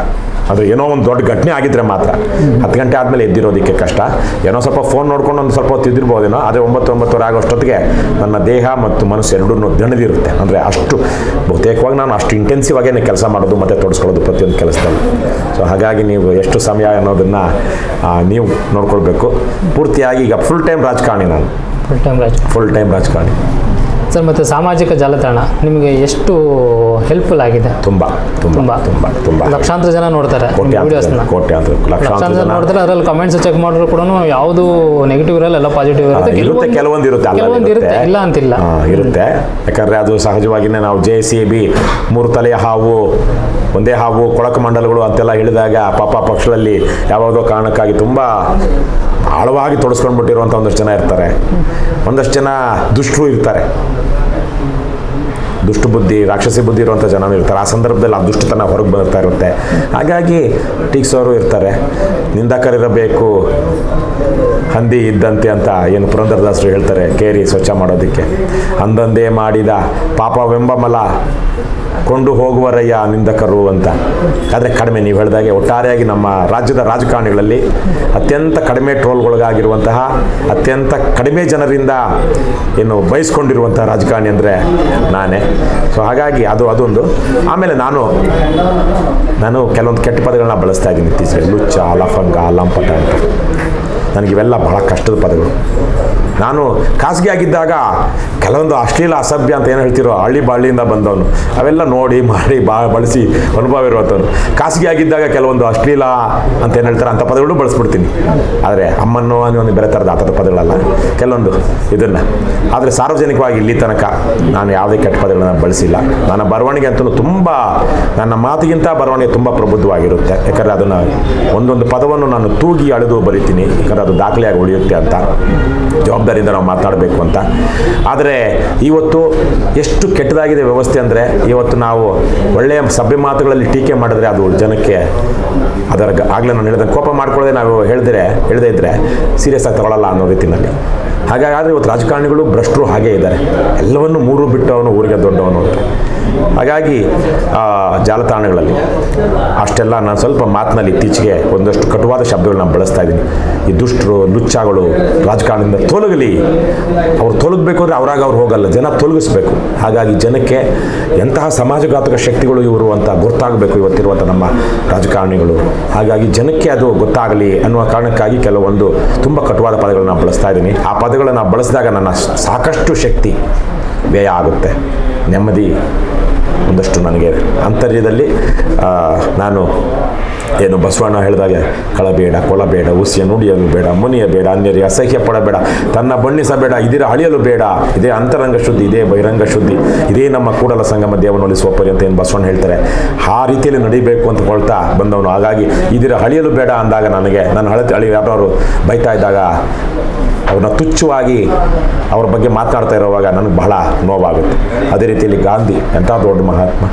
ಅದು ಏನೋ ಒಂದು ದೊಡ್ಡ ಘಟನೆ ಆಗಿದ್ದರೆ ಮಾತ್ರ 10 ಗಂಟೆ ಆದಮೇಲೆ ಎದ್ದಿರೋದಕ್ಕೆ ಕಷ್ಟ. ಏನೋ ಸ್ವಲ್ಪ ಫೋನ್ ನೋಡ್ಕೊಂಡು ಒಂದು ಸ್ವಲ್ಪ ಹೊತ್ತು ಇದ್ದಿರ್ಬೋದೇನೋ. ಆದರೆ 9-9:30 ಆಗೋಷ್ಟೊತ್ತಿಗೆ ನನ್ನ ದೇಹ ಮತ್ತು ಮನಸ್ಸು ಎರಡೂ ದಣಿದಿರುತ್ತೆ. ಅಂದರೆ ಅಷ್ಟು ಬಹುತೇಕವಾಗಿ ನಾನು ಅಷ್ಟು ಇಂಟೆನ್ಸಿವ್ ಆಗೇ ಕೆಲಸ ಮಾಡೋದು ಮತ್ತು ತೊಡಸ್ಕೊಳ್ಳೋದು ಪ್ರತಿಯೊಂದು ಕೆಲಸದಲ್ಲಿ. ಸೊ ಹಾಗಾಗಿ ನೀವು ಎಷ್ಟು ಸಮಯ ಅನ್ನೋದನ್ನು ನೀವು ನೋಡ್ಕೊಳ್ಬೇಕು. ಪೂರ್ತಿಯಾಗಿ ಈಗ ಫುಲ್ ಟೈಮ್ ರಾಜಕಾರಣಿ ನಾನು. ಫುಲ್ ಟೈಮ್ ರಾಜಕಾರಣಿ ಸರ್. ಮತ್ತು ಸಾಮಾಜಿಕ ಜಾಲತಾಣ ನಿಮಗೆ ಎಷ್ಟು ಹೆಲ್ಪ್ಫುಲ್ ಆಗಿದೆ? ತುಂಬ ಲಕ್ಷಾಂತರ ಜನ ನೋಡ್ತಾರೆ ವಿಡಿಯೋಸ್ನ. ಲಕ್ಷಾಂತರ ಜನ ನೋಡ್ತಾರೆ. ಅದರಲ್ಲಿ ಕಮೆಂಟ್ಸ್ ಚೆಕ್ ಮಾಡಿದ್ರು ಕೂಡ ಯಾವುದು ನೆಗೆಟಿವ್ ಇರಲ್ಲ, ಎಲ್ಲ ಪಾಸಿಟಿವ್ ಇರುತ್ತೆ. ಕೆಲವೊಂದು ಇರುತ್ತೆ, ಇಲ್ಲ ಅಂತಿಲ್ಲ, ಇರುತ್ತೆ. ಯಾಕಂದರೆ ಅದು ಸಹಜವಾಗಿಯೇ ನಾವು JCB 3 ತಲೆಯ ಹಾವು, ಒಂದೇ ಹಾವು, ಕೊಳಕು ಮಂಡಲಗಳು ಅಂತೆಲ್ಲ ಹೇಳಿದಾಗ ಪಾಪ ಪಕ್ಷದಲ್ಲಿ ಯಾವುದೋ ಕಾರಣಕ್ಕಾಗಿ ತುಂಬ ಆಳವಾಗಿ ತೊಡಸ್ಕೊಂಡ್ಬಿಟ್ಟಿರುವಂಥ ಒಂದಷ್ಟು ಜನ ಇರ್ತಾರೆ. ಒಂದಷ್ಟು ಜನ ದುಷ್ಟರು ಇರ್ತಾರೆ. ದುಷ್ಟು ಬುದ್ಧಿ, ರಾಕ್ಷಸಿ ಬುದ್ಧಿ ಇರುವಂಥ ಜನನೂ ಇರ್ತಾರೆ. ಆ ಸಂದರ್ಭದಲ್ಲಿ ಆ ದುಷ್ಟತನ ಹೊರಗೆ ಬರ್ತಾ ಇರುತ್ತೆ. ಹಾಗಾಗಿ ಟೀಕ್ಸೋರು ಇರ್ತಾರೆ. ನಿಂದಕರಿರಬೇಕು ಹಂದಿ ಇದ್ದಂತೆ ಅಂತ ಏನು ಪುರಂದರದಾಸರು ಹೇಳ್ತಾರೆ ಕೇರಿ ಸ್ವಚ್ಛ ಮಾಡೋದಕ್ಕೆ. ಅಂದಂದೇ ಮಾಡಿದ ಪಾಪವೆಂಬ ಮಲ ಕೊಂಡು ಹೋಗುವರಯ್ಯ ನಿಂದಕರು ಅಂತ. ಆದರೆ ಕಡಿಮೆ, ನೀವು ಹೇಳಿದಾಗೆ ಒಟ್ಟಾರೆಯಾಗಿ ನಮ್ಮ ರಾಜ್ಯದ ರಾಜಕಾರಣಿಗಳಲ್ಲಿ ಅತ್ಯಂತ ಕಡಿಮೆ ಟ್ರೋಲ್ಗೊಳಗಾಗಿರುವಂತಹ, ಅತ್ಯಂತ ಕಡಿಮೆ ಜನರಿಂದ ಏನು ಬಯಸ್ಕೊಂಡಿರುವಂಥ ರಾಜಕಾರಣಿ ಅಂದರೆ ನಾನೇ. ಸೊ ಹಾಗಾಗಿ ಅದೊಂದು. ಆಮೇಲೆ ನಾನು ಕೆಲವೊಂದು ಕೆಟ್ಟ ಪದಗಳನ್ನ ಬಳಸ್ತಾ ಇದ್ದೀನಿ ಇತ್ತೀಚೆಗೆ. ಲುಚ್ಚ, ಲಫಂಗ, ಲಂಪಟ ಅಂತ. ನನಗಿವೆಲ್ಲ ಬಹಳ ಕಷ್ಟದ ಪದಗಳು. ನಾನು ಖಾಸಗಿ ಆಗಿದ್ದಾಗ ಕೆಲವೊಂದು ಅಶ್ಲೀಲ, ಅಸಭ್ಯ ಅಂತ ಏನು ಹೇಳ್ತಿರೋ ಹಳ್ಳಿಯಿಂದ ಬಂದವನು, ಅವೆಲ್ಲ ನೋಡಿ ಮಾಡಿ ಬಳಸಿ ಅನುಭವ ಇರುವಂಥವ್ನು. ಖಾಸಗಿ ಆಗಿದ್ದಾಗ ಕೆಲವೊಂದು ಅಶ್ಲೀಲ ಅಂತ ಏನು ಹೇಳ್ತಾರೆ ಅಂಥ ಪದಗಳು ಬಳಸ್ಬಿಡ್ತೀನಿ. ಆದರೆ ಅಮ್ಮನ್ನು ಅನ್ನೋ ಬೇರೆ ಥರದ ಆ ಥರದ ಪದಗಳಲ್ಲ ಕೆಲವೊಂದು ಇದನ್ನು. ಆದರೆ ಸಾರ್ವಜನಿಕವಾಗಿ ಇಲ್ಲಿ ತನಕ ನಾನು ಯಾವುದೇ ಕೆಟ್ಟ ಪದಗಳನ್ನು ಬಳಸಿಲ್ಲ. ನನ್ನ ಬರವಣಿಗೆ ಅಂತಲೂ ನನ್ನ ಮಾತಿಗಿಂತ ಬರವಣಿಗೆ ತುಂಬ ಪ್ರಬುದ್ಧವಾಗಿರುತ್ತೆ. ಯಾಕಂದರೆ ಅದನ್ನು ಒಂದೊಂದು ಪದವನ್ನು ನಾನು ತೂಗಿ ಅಳೆದು ಬರಿತೀನಿ. ಯಾಕಂದರೆ ಅದು ದಾಖಲೆಯಾಗಿ ಉಳಿಯುತ್ತೆ ಅಂತ, ಜವಾಬ್ದಾರಿಯಿಂದ ನಾವು ಮಾತಾಡಬೇಕು ಅಂತ. ಆದರೆ ಇವತ್ತು ಎಷ್ಟು ಕೆಟ್ಟದಾಗಿದೆ ವ್ಯವಸ್ಥೆ ಅಂದರೆ, ಇವತ್ತು ನಾವು ಒಳ್ಳೆಯ ಸಭ್ಯ ಮಾತುಗಳಲ್ಲಿ ಟೀಕೆ ಮಾಡಿದ್ರೆ ಅದು ಜನಕ್ಕೆ ಆಗಲೇ ನಾನು ಹೇಳಿದ ಕೋಪ ಮಾಡ್ಕೊಳ್ಳದೆ ನಾವು ಹೇಳದೇ ಇದ್ದರೆ ಸೀರಿಯಸ್ ಆಗಿ ತಗೊಳ್ಳಲ್ಲ ಅನ್ನೋ ರೀತಿಯಲ್ಲಿ. ಹಾಗಾದರೆ ಇವತ್ತು ರಾಜಕಾರಣಿಗಳು ಭ್ರಷ್ಟರು ಹಾಗೇ ಇದ್ದಾರೆ. ಎಲ್ಲವನ್ನು ಮೂರು ಬಿಟ್ಟವನು ಊರಿಗೆ ದೊಡ್ಡವನು ಅಂತ. ಹಾಗಾಗಿ ಜಾಲತಾಣಗಳಲ್ಲಿ ಅಷ್ಟೆಲ್ಲ ನಾನು ಸ್ವಲ್ಪ ಮಾತಿನಲ್ಲಿ ಇತ್ತೀಚೆಗೆ ಒಂದಷ್ಟು ಕಟುವಾದ ಶಬ್ದಗಳನ್ನ ಬಳಸ್ತಾ ಇದ್ದೀನಿ. ಈ ದುಷ್ಟರು, ಲುಚ್ಚಾಗಳು ರಾಜಕಾರಣದಿಂದ ತೊಲಗಲಿ. ಅವ್ರು ತೊಲಗಬೇಕು ಅಂದರೆ ಅವ್ರು ಹೋಗಲ್ಲ, ಜನ ತೊಲಗಿಸ್ಬೇಕು. ಹಾಗಾಗಿ ಜನಕ್ಕೆ ಎಂತಹ ಸಮಾಜಘಾತಕ ಶಕ್ತಿಗಳು ಇವರು ಅಂತ ಗೊತ್ತಾಗಬೇಕು ಇವತ್ತಿರುವಂಥ ನಮ್ಮ ರಾಜಕಾರಣಿಗಳು. ಹಾಗಾಗಿ ಜನಕ್ಕೆ ಅದು ಗೊತ್ತಾಗಲಿ ಅನ್ನುವ ಕಾರಣಕ್ಕಾಗಿ ಕೆಲವೊಂದು ತುಂಬ ಕಟುವಾದ ಪದಗಳನ್ನ ಬಳಸ್ತಾ ಇದ್ದೀನಿ. ಆ ಪದಗಳನ್ನು ಬಳಸಿದಾಗ ನನ್ನ ಸಾಕಷ್ಟು ಶಕ್ತಿ ವ್ಯಯ ಆಗುತ್ತೆ. ನೆಮ್ಮದಿ ಒಂದಷ್ಟು ನನಗೆ ಅಂತರ್ಯದಲ್ಲಿ ನಾನು ಏನು ಬಸವಣ್ಣ ಹೇಳಿದಾಗೆ ಕಳಬೇಡ, ಕೊಳಬೇಡ, ಉಸಿಯ ನುಡಿಯಲು ಬೇಡ, ಮುನಿಯಬೇಡ, ಅನ್ಯರಿಗೆ ಅಸಹ್ಯ ಪಡಬೇಡ, ತನ್ನ ಬಣ್ಣಿಸಬೇಡ, ಇದಿರ ಅಳಿಯಲು ಬೇಡ. ಇದೇ ಅಂತರಂಗ ಶುದ್ಧಿ, ಇದೇ ಬಹಿರಂಗ ಶುದ್ಧಿ, ಇದೇ ನಮ್ಮ ಕೂಡಲ ಸಂಗಮ ದೇವನ ಒಲಿಸುವ ಪರಿ ಅಂತ ಏನು ಬಸವಣ್ಣ ಹೇಳ್ತಾರೆ. ಆ ರೀತಿಯಲ್ಲಿ ನಡಿಬೇಕು ಅಂತ ಕೊಳ್ತಾ ಬಂದವನು. ಹಾಗಾಗಿ ಇದಿರ ಅಳಿಯಲು ಬೇಡ ಅಂದಾಗ ನನಗೆ ನನ್ನ ಯಾರು ಬೈತಾ ಇದ್ದಾಗ ಅವ್ರನ್ನ ತುಚ್ಛವಾಗಿ ಅವ್ರ ಬಗ್ಗೆ ಮಾತನಾಡ್ತಾ ಇರೋವಾಗ ನನಗೆ ಬಹಳ ನೋವಾಗುತ್ತೆ. ಅದೇ ರೀತಿಯಲ್ಲಿ ಗಾಂಧಿ ಎಂಥ ದೊಡ್ಡ ಮಹಾತ್ಮ.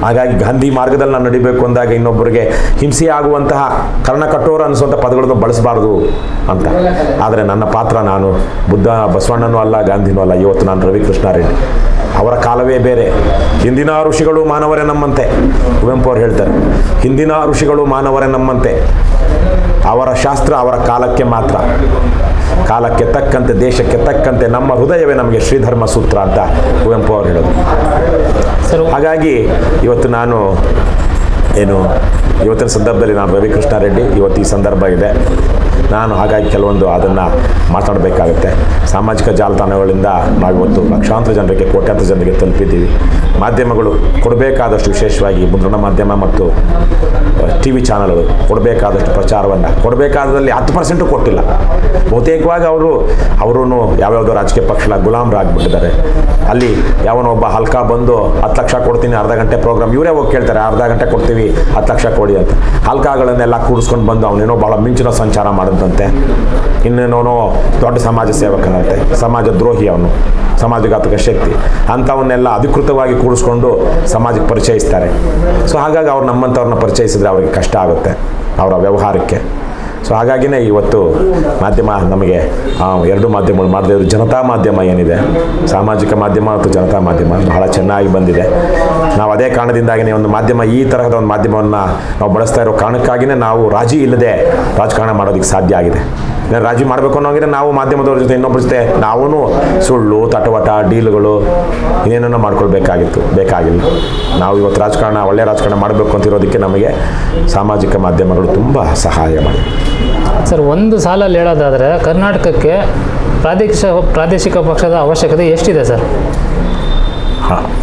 ಹಾಗಾಗಿ ಗಾಂಧಿ ಮಾರ್ಗದಲ್ಲಿ ನಾನು ನಡಿಬೇಕು ಅಂದಾಗ ಇನ್ನೊಬ್ಬರಿಗೆ ಹಿಂಸೆ ಆಗುವಂತಹ ಕರ್ಣಕಠೋರ ಅನಿಸುವಂಥ ಪದಗಳನ್ನು ಬಳಸಬಾರ್ದು ಅಂತ. ಆದರೆ ನನ್ನ ಪಾತ್ರ, ನಾನು ಬಸವಣ್ಣನೂ ಅಲ್ಲ, ಗಾಂಧಿನೂ ಅಲ್ಲ. ಇವತ್ತು ನಾನು ರವಿ ಕೃಷ್ಣಾರೆಡ್ಡಿ. ಅವರ ಕಾಲವೇ ಬೇರೆ. ಹಿಂದಿನ ಋಷಿಗಳು ಮಾನವರೇ ನಮ್ಮಂತೆ. ಕುವೆಂಪು ಅವರು ಹೇಳ್ತಾರೆ, ಹಿಂದಿನ ಋಷಿಗಳು ಮಾನವರೇ ನಮ್ಮಂತೆ. ಅವರ ಶಾಸ್ತ್ರ ಅವರ ಕಾಲಕ್ಕೆ ಮಾತ್ರ. ಕಾಲಕ್ಕೆ ತಕ್ಕಂತೆ, ದೇಶಕ್ಕೆ ತಕ್ಕಂತೆ ನಮ್ಮ ಹೃದಯವೇ ನಮಗೆ ಶ್ರೀಧರ್ಮ ಸೂತ್ರ ಅಂತ ಕುವೆಂಪು ಅವರು ಹೇಳೋದು. ಹಾಗಾಗಿ ಇವತ್ತು ನಾನು ಇವತ್ತಿನ ಸಂದರ್ಭದಲ್ಲಿ ನಾನು ರವಿ ಕೃಷ್ಣಾರೆಡ್ಡಿ, ಇವತ್ತು ಈ ಸಂದರ್ಭ ಇದೆ. ನಾನು ಹಾಗಾಗಿ ಕೆಲವೊಂದು ಅದನ್ನು ಮಾತಾಡಬೇಕಾಗುತ್ತೆ. ಸಾಮಾಜಿಕ ಜಾಲತಾಣಗಳಿಂದ ನಾವಿವತ್ತು ಲಕ್ಷಾಂತರ ಜನರಿಗೆ, ಕೋಟ್ಯಾಂತರ ಜನರಿಗೆ ತಲುಪಿದ್ದೀವಿ. ಮಾಧ್ಯಮಗಳು ಕೊಡಬೇಕಾದಷ್ಟು, ವಿಶೇಷವಾಗಿ ಮುದ್ರಣ ಮಾಧ್ಯಮ ಮತ್ತು TV ಚಾನಲ್ಗಳು ಕೊಡಬೇಕಾದಷ್ಟು ಪ್ರಚಾರವನ್ನು ಕೊಡಬೇಕಾದಲ್ಲಿ 10% ಕೊಟ್ಟಿಲ್ಲ. ಬಹುತೇಕವಾಗಿ ಅವರು ಯಾವ್ಯಾವುದೋ ರಾಜಕೀಯ ಪಕ್ಷಗಳ ಗುಲಾಮರಾಗ್ಬಿಟ್ಟಿದ್ದಾರೆ. ಅಲ್ಲಿ ಯಾವನೊಬ್ಬ ಹಲ್ಕ ಬಂದು 10 ಲಕ್ಷ ಕೊಡ್ತೀನಿ, ಅರ್ಧ ಗಂಟೆ ಪ್ರೋಗ್ರಾಮ್, ಇವರೇ ಹೋಗಿ ಕೇಳ್ತಾರೆ, ಅರ್ಧ ಗಂಟೆ ಕೊಡ್ತೀವಿ ನಮಗೆ 10 ಲಕ್ಷ ಕೊಡಿ ಅಂತ. ಹಲ್ಕಾಗಳನ್ನೆಲ್ಲ ಕೂಡಿಸ್ಕೊಂಡು ಬಂದು ಅವನೇನೋ ಭಾಳ ಮಿಂಚಿನ ಸಂಚಾರ ಮಾಡಿದಂತೆ, ಇನ್ನೇನೋ ದೊಡ್ಡ ಸಮಾಜ ಸೇವಕನಂತೆ, ಸಮಾಜ ದ್ರೋಹಿ ಅವನು, ಸಮಾಜಘಾತಕ ಶಕ್ತಿ ಅಂಥವನ್ನೆಲ್ಲ ಅಧಿಕೃತವಾಗಿ ಕೂಡಿಸ್ಕೊಂಡು ಸಮಾಜಕ್ಕೆ ಪರಿಚಯಿಸ್ತಾರೆ. ಸೊ ಹಾಗಾಗಿ ಅವ್ರು ನಮ್ಮಂಥವ್ರನ್ನ ಪರಿಚಯಿಸಿದ್ರೆ ಅವ್ರಿಗೆ ಕಷ್ಟ ಆಗುತ್ತೆ ಅವರ ವ್ಯವಹಾರಕ್ಕೆ. ಸೊ ಹಾಗಾಗಿನೇ ಇವತ್ತು ಮಾಧ್ಯಮ ನಮಗೆ ಎರಡು ಮಾಧ್ಯಮಗಳು ಮಾಡದೇ ಇರೋ ಜನತಾ ಮಾಧ್ಯಮ ಏನಿದೆ, ಸಾಮಾಜಿಕ ಮಾಧ್ಯಮ ಮತ್ತು ಜನತಾ ಮಾಧ್ಯಮ ಬಹಳ ಚೆನ್ನಾಗಿ ಬಂದಿದೆ. ನಾವು ಅದೇ ಕಾರಣದಿಂದಾಗಿಯೇ ಒಂದು ಮಾಧ್ಯಮ, ಈ ತರಹದ ಒಂದು ಮಾಧ್ಯಮವನ್ನು ನಾವು ಬಳಸ್ತಾ ಇರೋ ಕಾರಣಕ್ಕಾಗಿಯೇ ನಾವು ರಾಜಿ ಇಲ್ಲದೆ ರಾಜಕಾರಣ ಮಾಡೋದಕ್ಕೆ ಸಾಧ್ಯ ಆಗಿದೆ. ರಾಜಿ ಮಾಡಬೇಕು ಅನ್ನೋಂಗಿದ್ರೆ ನಾವು ಮಾಧ್ಯಮದವ್ರ ಜೊತೆ ಇನ್ನೊಬ್ಬರ ಜೊತೆ ನಾವೂ ಸುಳ್ಳು, ತಟವಟ, ಡೀಲ್ಗಳು ಏನೇನೋ ಬೇಕಾಗಿಲ್ಲ. ನಾವು ಇವತ್ತು ರಾಜಕಾರಣ, ಒಳ್ಳೆಯ ರಾಜಕಾರಣ ಮಾಡಬೇಕು ಅಂತಿರೋದಕ್ಕೆ ನಮಗೆ ಸಾಮಾಜಿಕ ಮಾಧ್ಯಮಗಳು ತುಂಬ ಸಹಾಯ ಮಾಡಿದೆ. ಸರ್, ಒಂದು ಸಾಲಲ್ಲಿ ಹೇಳೋದಾದರೆ ಕರ್ನಾಟಕಕ್ಕೆ ಪ್ರಾದೇಶಿಕ ಪಕ್ಷದ ಅವಶ್ಯಕತೆ ಎಷ್ಟಿದೆ ಸರ್?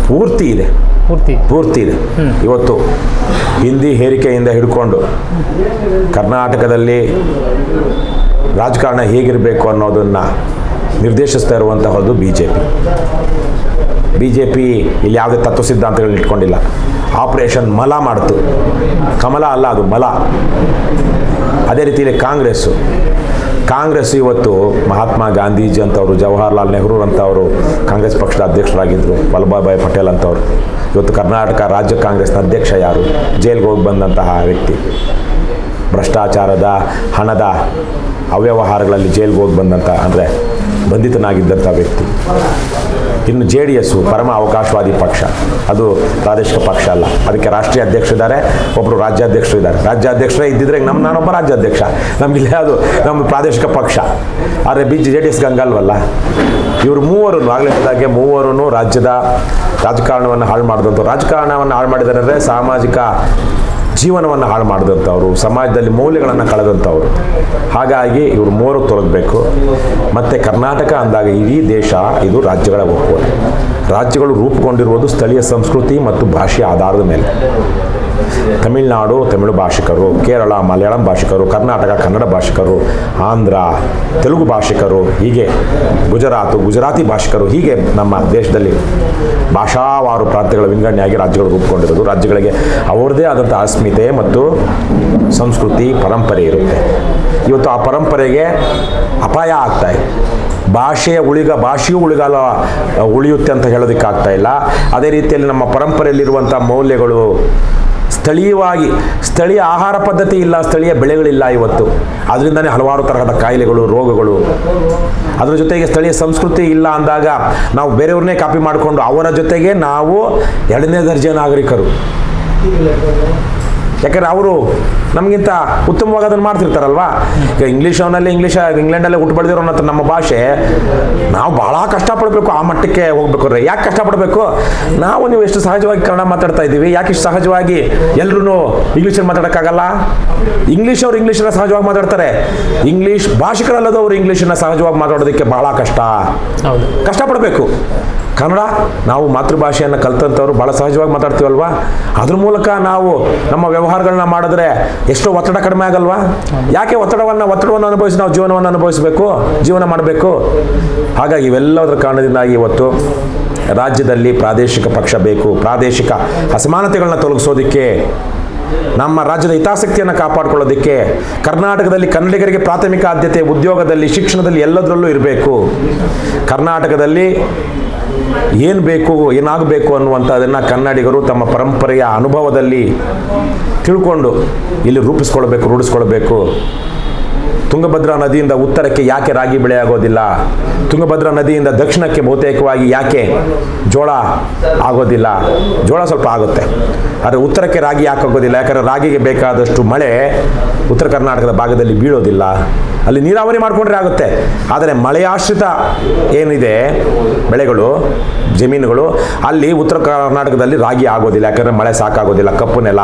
ಪೂರ್ತಿ ಇದೆ. ಇವತ್ತು ಹಿಂದಿ ಹೇರಿಕೆಯಿಂದ ಹಿಡ್ಕೊಂಡು ಕರ್ನಾಟಕದಲ್ಲಿ ರಾಜಕಾರಣ ಹೇಗಿರಬೇಕು ಅನ್ನೋದನ್ನು ನಿರ್ದೇಶಿಸ್ತಾ ಇರುವಂತಹದ್ದು ಬಿ ಜೆ ಪಿ ಇಲ್ಲಿ ಯಾವುದೇ ತತ್ವ ಸಿದ್ಧಾಂತಗಳನ್ನ ಇಟ್ಕೊಂಡಿಲ್ಲ. ಆಪರೇಷನ್ ಮಲ ಮಾಡ್ತು, ಕಮಲ ಅಲ್ಲ ಅದು ಮಲ. ಅದೇ ರೀತಿಯಲ್ಲಿ ಕಾಂಗ್ರೆಸ್ ಇವತ್ತು ಮಹಾತ್ಮ ಗಾಂಧೀಜಿ ಅಂತವರು, ಜವಾಹರ್ಲಾಲ್ ನೆಹರು ಅಂತವರು ಕಾಂಗ್ರೆಸ್ ಪಕ್ಷದ ಅಧ್ಯಕ್ಷರಾಗಿದ್ದರು, ವಲ್ಲಭಭಾಯಿ ಪಟೇಲ್ ಅಂತವರು. ಇವತ್ತು ಕರ್ನಾಟಕ ರಾಜ್ಯ ಕಾಂಗ್ರೆಸ್ನ ಅಧ್ಯಕ್ಷ ಯಾರು? ಜೈಲಿಗೆ ಹೋಗಿ ಬಂದಂತಹ ವ್ಯಕ್ತಿ, ಭ್ರಷ್ಟಾಚಾರದ ಹಣದ ಅವ್ಯವಹಾರಗಳಲ್ಲಿ ಜೈಲಿಗೆ ಹೋಗಿ ಅಂದರೆ ಬಂಧಿತನಾಗಿದ್ದಂಥ ವ್ಯಕ್ತಿ. ಇನ್ನು JDS ಪರಮ ಅವಕಾಶವಾದಿ ಪಕ್ಷ, ಅದು ಪ್ರಾದೇಶಿಕ ಪಕ್ಷ ಅಲ್ಲ. ಅದಕ್ಕೆ ರಾಷ್ಟ್ರೀಯ ಅಧ್ಯಕ್ಷರಿದ್ದಾರೆ, ಒಬ್ಬರು ರಾಜ್ಯಾಧ್ಯಕ್ಷರು ಇದ್ದಾರೆ. ರಾಜ್ಯಾಧ್ಯಕ್ಷರೇ ಇದ್ದಿದ್ರೆ ನಾನೊಬ್ಬ ರಾಜ್ಯಾಧ್ಯಕ್ಷ, ನಮಗಿಲ್ಲ, ಅದು ನಮ್ಮ ಪ್ರಾದೇಶಿಕ ಪಕ್ಷ. ಆದರೆ JDS ಹಂಗಲ್ವಲ್ಲ. ಇವರು ಮೂವರು ರಾಜ್ಯದ ರಾಜಕಾರಣವನ್ನು ಹಾಳು ಮಾಡಿದ್ದಾರೆ. ಅಂದರೆ ಸಾಮಾಜಿಕ ಜೀವನವನ್ನು ಹಾಳು ಮಾಡಿದಂಥವ್ರು, ಸಮಾಜದಲ್ಲಿ ಮೌಲ್ಯಗಳನ್ನು ಕಳೆದಂಥವ್ರು. ಹಾಗಾಗಿ ಇವರು ಮೂವರು ತೊಲಗಬೇಕು. ಮತ್ತು ಕರ್ನಾಟಕ ಅಂದಾಗ ಇಡೀ ದೇಶ ಇದು ರಾಜ್ಯಗಳ ಒಕ್ಕೂಟ. ರಾಜ್ಯಗಳು ರೂಪುಗೊಂಡಿರುವುದು ಸ್ಥಳೀಯ ಸಂಸ್ಕೃತಿ ಮತ್ತು ಭಾಷೆಯ ಆಧಾರದ ಮೇಲೆ. ತಮಿಳುನಾಡು ತಮಿಳು ಭಾಷಿಕರು, ಕೇರಳ ಮಲಯಾಳಂ ಭಾಷಿಕರು, ಕರ್ನಾಟಕ ಕನ್ನಡ ಭಾಷಿಕರು, ಆಂಧ್ರ ತೆಲುಗು ಭಾಷಿಕರು, ಹೀಗೆ ಗುಜರಾತಿ ಭಾಷಿಕರು, ಹೀಗೆ ನಮ್ಮ ದೇಶದಲ್ಲಿ ಭಾಷಾವಾರು ಪ್ರಾಂತ್ಯಗಳ ವಿಂಗಡಣೆಯಾಗಿ ರಾಜ್ಯಗಳು ರೂಪುಗೊಂಡಿರೋದು. ರಾಜ್ಯಗಳಿಗೆ ಅವರದೇ ಆದಂಥ ಅಸ್ಮಿತೆ ಮತ್ತು ಸಂಸ್ಕೃತಿ, ಪರಂಪರೆ ಇರುತ್ತೆ. ಇವತ್ತು ಆ ಪರಂಪರೆಗೆ ಅಪಾಯ ಆಗ್ತಾಯಿದೆ. ಭಾಷೆಯು ಉಳಿಗಾಲ ಉಳಿಯುತ್ತೆ ಅಂತ ಹೇಳೋದಕ್ಕಾಗ್ತಾ ಇಲ್ಲ. ಅದೇ ರೀತಿಯಲ್ಲಿ ನಮ್ಮ ಪರಂಪರೆಯಲ್ಲಿರುವಂಥ ಮೌಲ್ಯಗಳು, ಸ್ಥಳೀಯ ಆಹಾರ ಪದ್ಧತಿ ಇಲ್ಲ, ಸ್ಥಳೀಯ ಬೆಳೆಗಳಿಲ್ಲ ಇವತ್ತು. ಅದರಿಂದನೇ ಹಲವಾರು ತರಹದ ಕಾಯಿಲೆಗಳು, ರೋಗಗಳು. ಅದರ ಜೊತೆಗೆ ಸ್ಥಳೀಯ ಸಂಸ್ಕೃತಿ ಇಲ್ಲ ಅಂದಾಗ ನಾವು ಬೇರೆಯವ್ರನ್ನೇ ಕಾಪಿ ಮಾಡಿಕೊಂಡು ಅವರ ಜೊತೆಗೆ ನಾವು 2ನೇ ದರ್ಜೆ ನಾಗರಿಕರು. ಯಾಕಂದರೆ ಅವರು ನಮಗಿಂತ ಉತ್ತಮವಾಗಿ ಅದನ್ನು ಮಾಡ್ತಿರ್ತಾರಲ್ವ. ಈಗ ಇಂಗ್ಲೀಷಲ್ಲೇ ಹುಟ್ಟು ಬೆಳೆದಿರೋ ನಮ್ಮ ಭಾಷೆ ನಾವು ಭಾಳ ಕಷ್ಟಪಡಬೇಕು, ಆ ಮಟ್ಟಕ್ಕೆ ಹೋಗ್ಬೇಕು. ಯಾಕೆ ಕಷ್ಟಪಡಬೇಕು? ನೀವು ಎಷ್ಟು ಸಹಜವಾಗಿ ಕನ್ನಡ ಮಾತಾಡ್ತಾ ಇದ್ದೀವಿ, ಯಾಕೆ ಇಷ್ಟು ಸಹಜವಾಗಿ ಎಲ್ಲರೂ ಇಂಗ್ಲೀಷಲ್ಲಿ ಮಾತಾಡೋಕ್ಕಾಗಲ್ಲ? ಇಂಗ್ಲೀಷನ್ನು ಸಹಜವಾಗಿ ಮಾತಾಡ್ತಾರೆ. ಇಂಗ್ಲೀಷ್ ಭಾಷಿಕರಲ್ಲದವರು ಇಂಗ್ಲೀಷನ್ನು ಸಹಜವಾಗಿ ಮಾತಾಡೋದಕ್ಕೆ ಭಾಳ ಕಷ್ಟಪಡಬೇಕು. ಕನ್ನಡ ನಾವು ಮಾತೃಭಾಷೆಯನ್ನು ಕಲ್ತಂಥವ್ರು ಭಾಳ ಸಹಜವಾಗಿ ಮಾತಾಡ್ತೀವಲ್ವಾ. ಅದ್ರ ಮೂಲಕ ನಾವು ನಮ್ಮ ವ್ಯವಹಾರಗಳನ್ನ ಮಾಡಿದ್ರೆ ಎಷ್ಟೋ ಒತ್ತಡ ಕಡಿಮೆ ಆಗಲ್ವಾ? ಯಾಕೆ ಒತ್ತಡವನ್ನು ಅನುಭವಿಸಿ ನಾವು ಜೀವನ ಮಾಡಬೇಕು? ಹಾಗಾಗಿ ಇವೆಲ್ಲದರ ಕಾರಣದಿಂದಾಗಿ ಇವತ್ತು ರಾಜ್ಯದಲ್ಲಿ ಪ್ರಾದೇಶಿಕ ಪಕ್ಷ ಬೇಕು. ಪ್ರಾದೇಶಿಕ ಅಸಮಾನತೆಗಳನ್ನ ತೊಲಗಿಸೋದಕ್ಕೆ, ನಮ್ಮ ರಾಜ್ಯದ ಹಿತಾಸಕ್ತಿಯನ್ನು ಕಾಪಾಡಿಕೊಳ್ಳೋದಕ್ಕೆ ಕರ್ನಾಟಕದಲ್ಲಿ ಕನ್ನಡಿಗರಿಗೆ ಪ್ರಾಥಮಿಕ ಆದ್ಯತೆ ಉದ್ಯೋಗದಲ್ಲಿ, ಶಿಕ್ಷಣದಲ್ಲಿ, ಎಲ್ಲದರಲ್ಲೂ ಇರಬೇಕು. ಕರ್ನಾಟಕದಲ್ಲಿ ಏನು ಬೇಕು, ಏನಾಗಬೇಕು ಅನ್ನುವಂಥದ್ದನ್ನು ಕನ್ನಡಿಗರು ತಮ್ಮ ಪರಂಪರೆಯ ಅನುಭವದಲ್ಲಿ ತಿಳ್ಕೊಂಡು ಇಲ್ಲಿ ರೂಢಿಸ್ಕೊಳ್ಬೇಕು. ತುಂಗಭದ್ರಾ ನದಿಯಿಂದ ಉತ್ತರಕ್ಕೆ ಯಾಕೆ ರಾಗಿ ಬೆಳೆ ಆಗೋದಿಲ್ಲ? ತುಂಗಭದ್ರಾ ನದಿಯಿಂದ ದಕ್ಷಿಣಕ್ಕೆ ಬಹುತೇಕವಾಗಿ ಯಾಕೆ ಜೋಳ ಆಗೋದಿಲ್ಲ? ಜೋಳ ಸ್ವಲ್ಪ ಆಗುತ್ತೆ, ಆದರೆ ಉತ್ತರಕ್ಕೆ ರಾಗಿ ಯಾಕೆ ಆಗೋದಿಲ್ಲ? ಯಾಕಂದರೆ ರಾಗಿಗೆ ಬೇಕಾದಷ್ಟು ಮಳೆ ಉತ್ತರ ಕರ್ನಾಟಕದ ಭಾಗದಲ್ಲಿ ಬೀಳೋದಿಲ್ಲ. ಅಲ್ಲಿ ನೀರಾವರಿ ಮಾಡಿಕೊಂಡ್ರೆ ಆಗುತ್ತೆ. ಆದರೆ ಮಳೆಯಾಶ್ರಿತ ಏನಿದೆ ಬೆಳೆಗಳು, ಜಮೀನುಗಳು, ಅಲ್ಲಿ ಉತ್ತರ ಕರ್ನಾಟಕದಲ್ಲಿ ರಾಗಿ ಆಗೋದಿಲ್ಲ. ಯಾಕಂದರೆ ಮಳೆ ಸಾಕಾಗೋದಿಲ್ಲ, ಕಪ್ಪು ನೆಲ.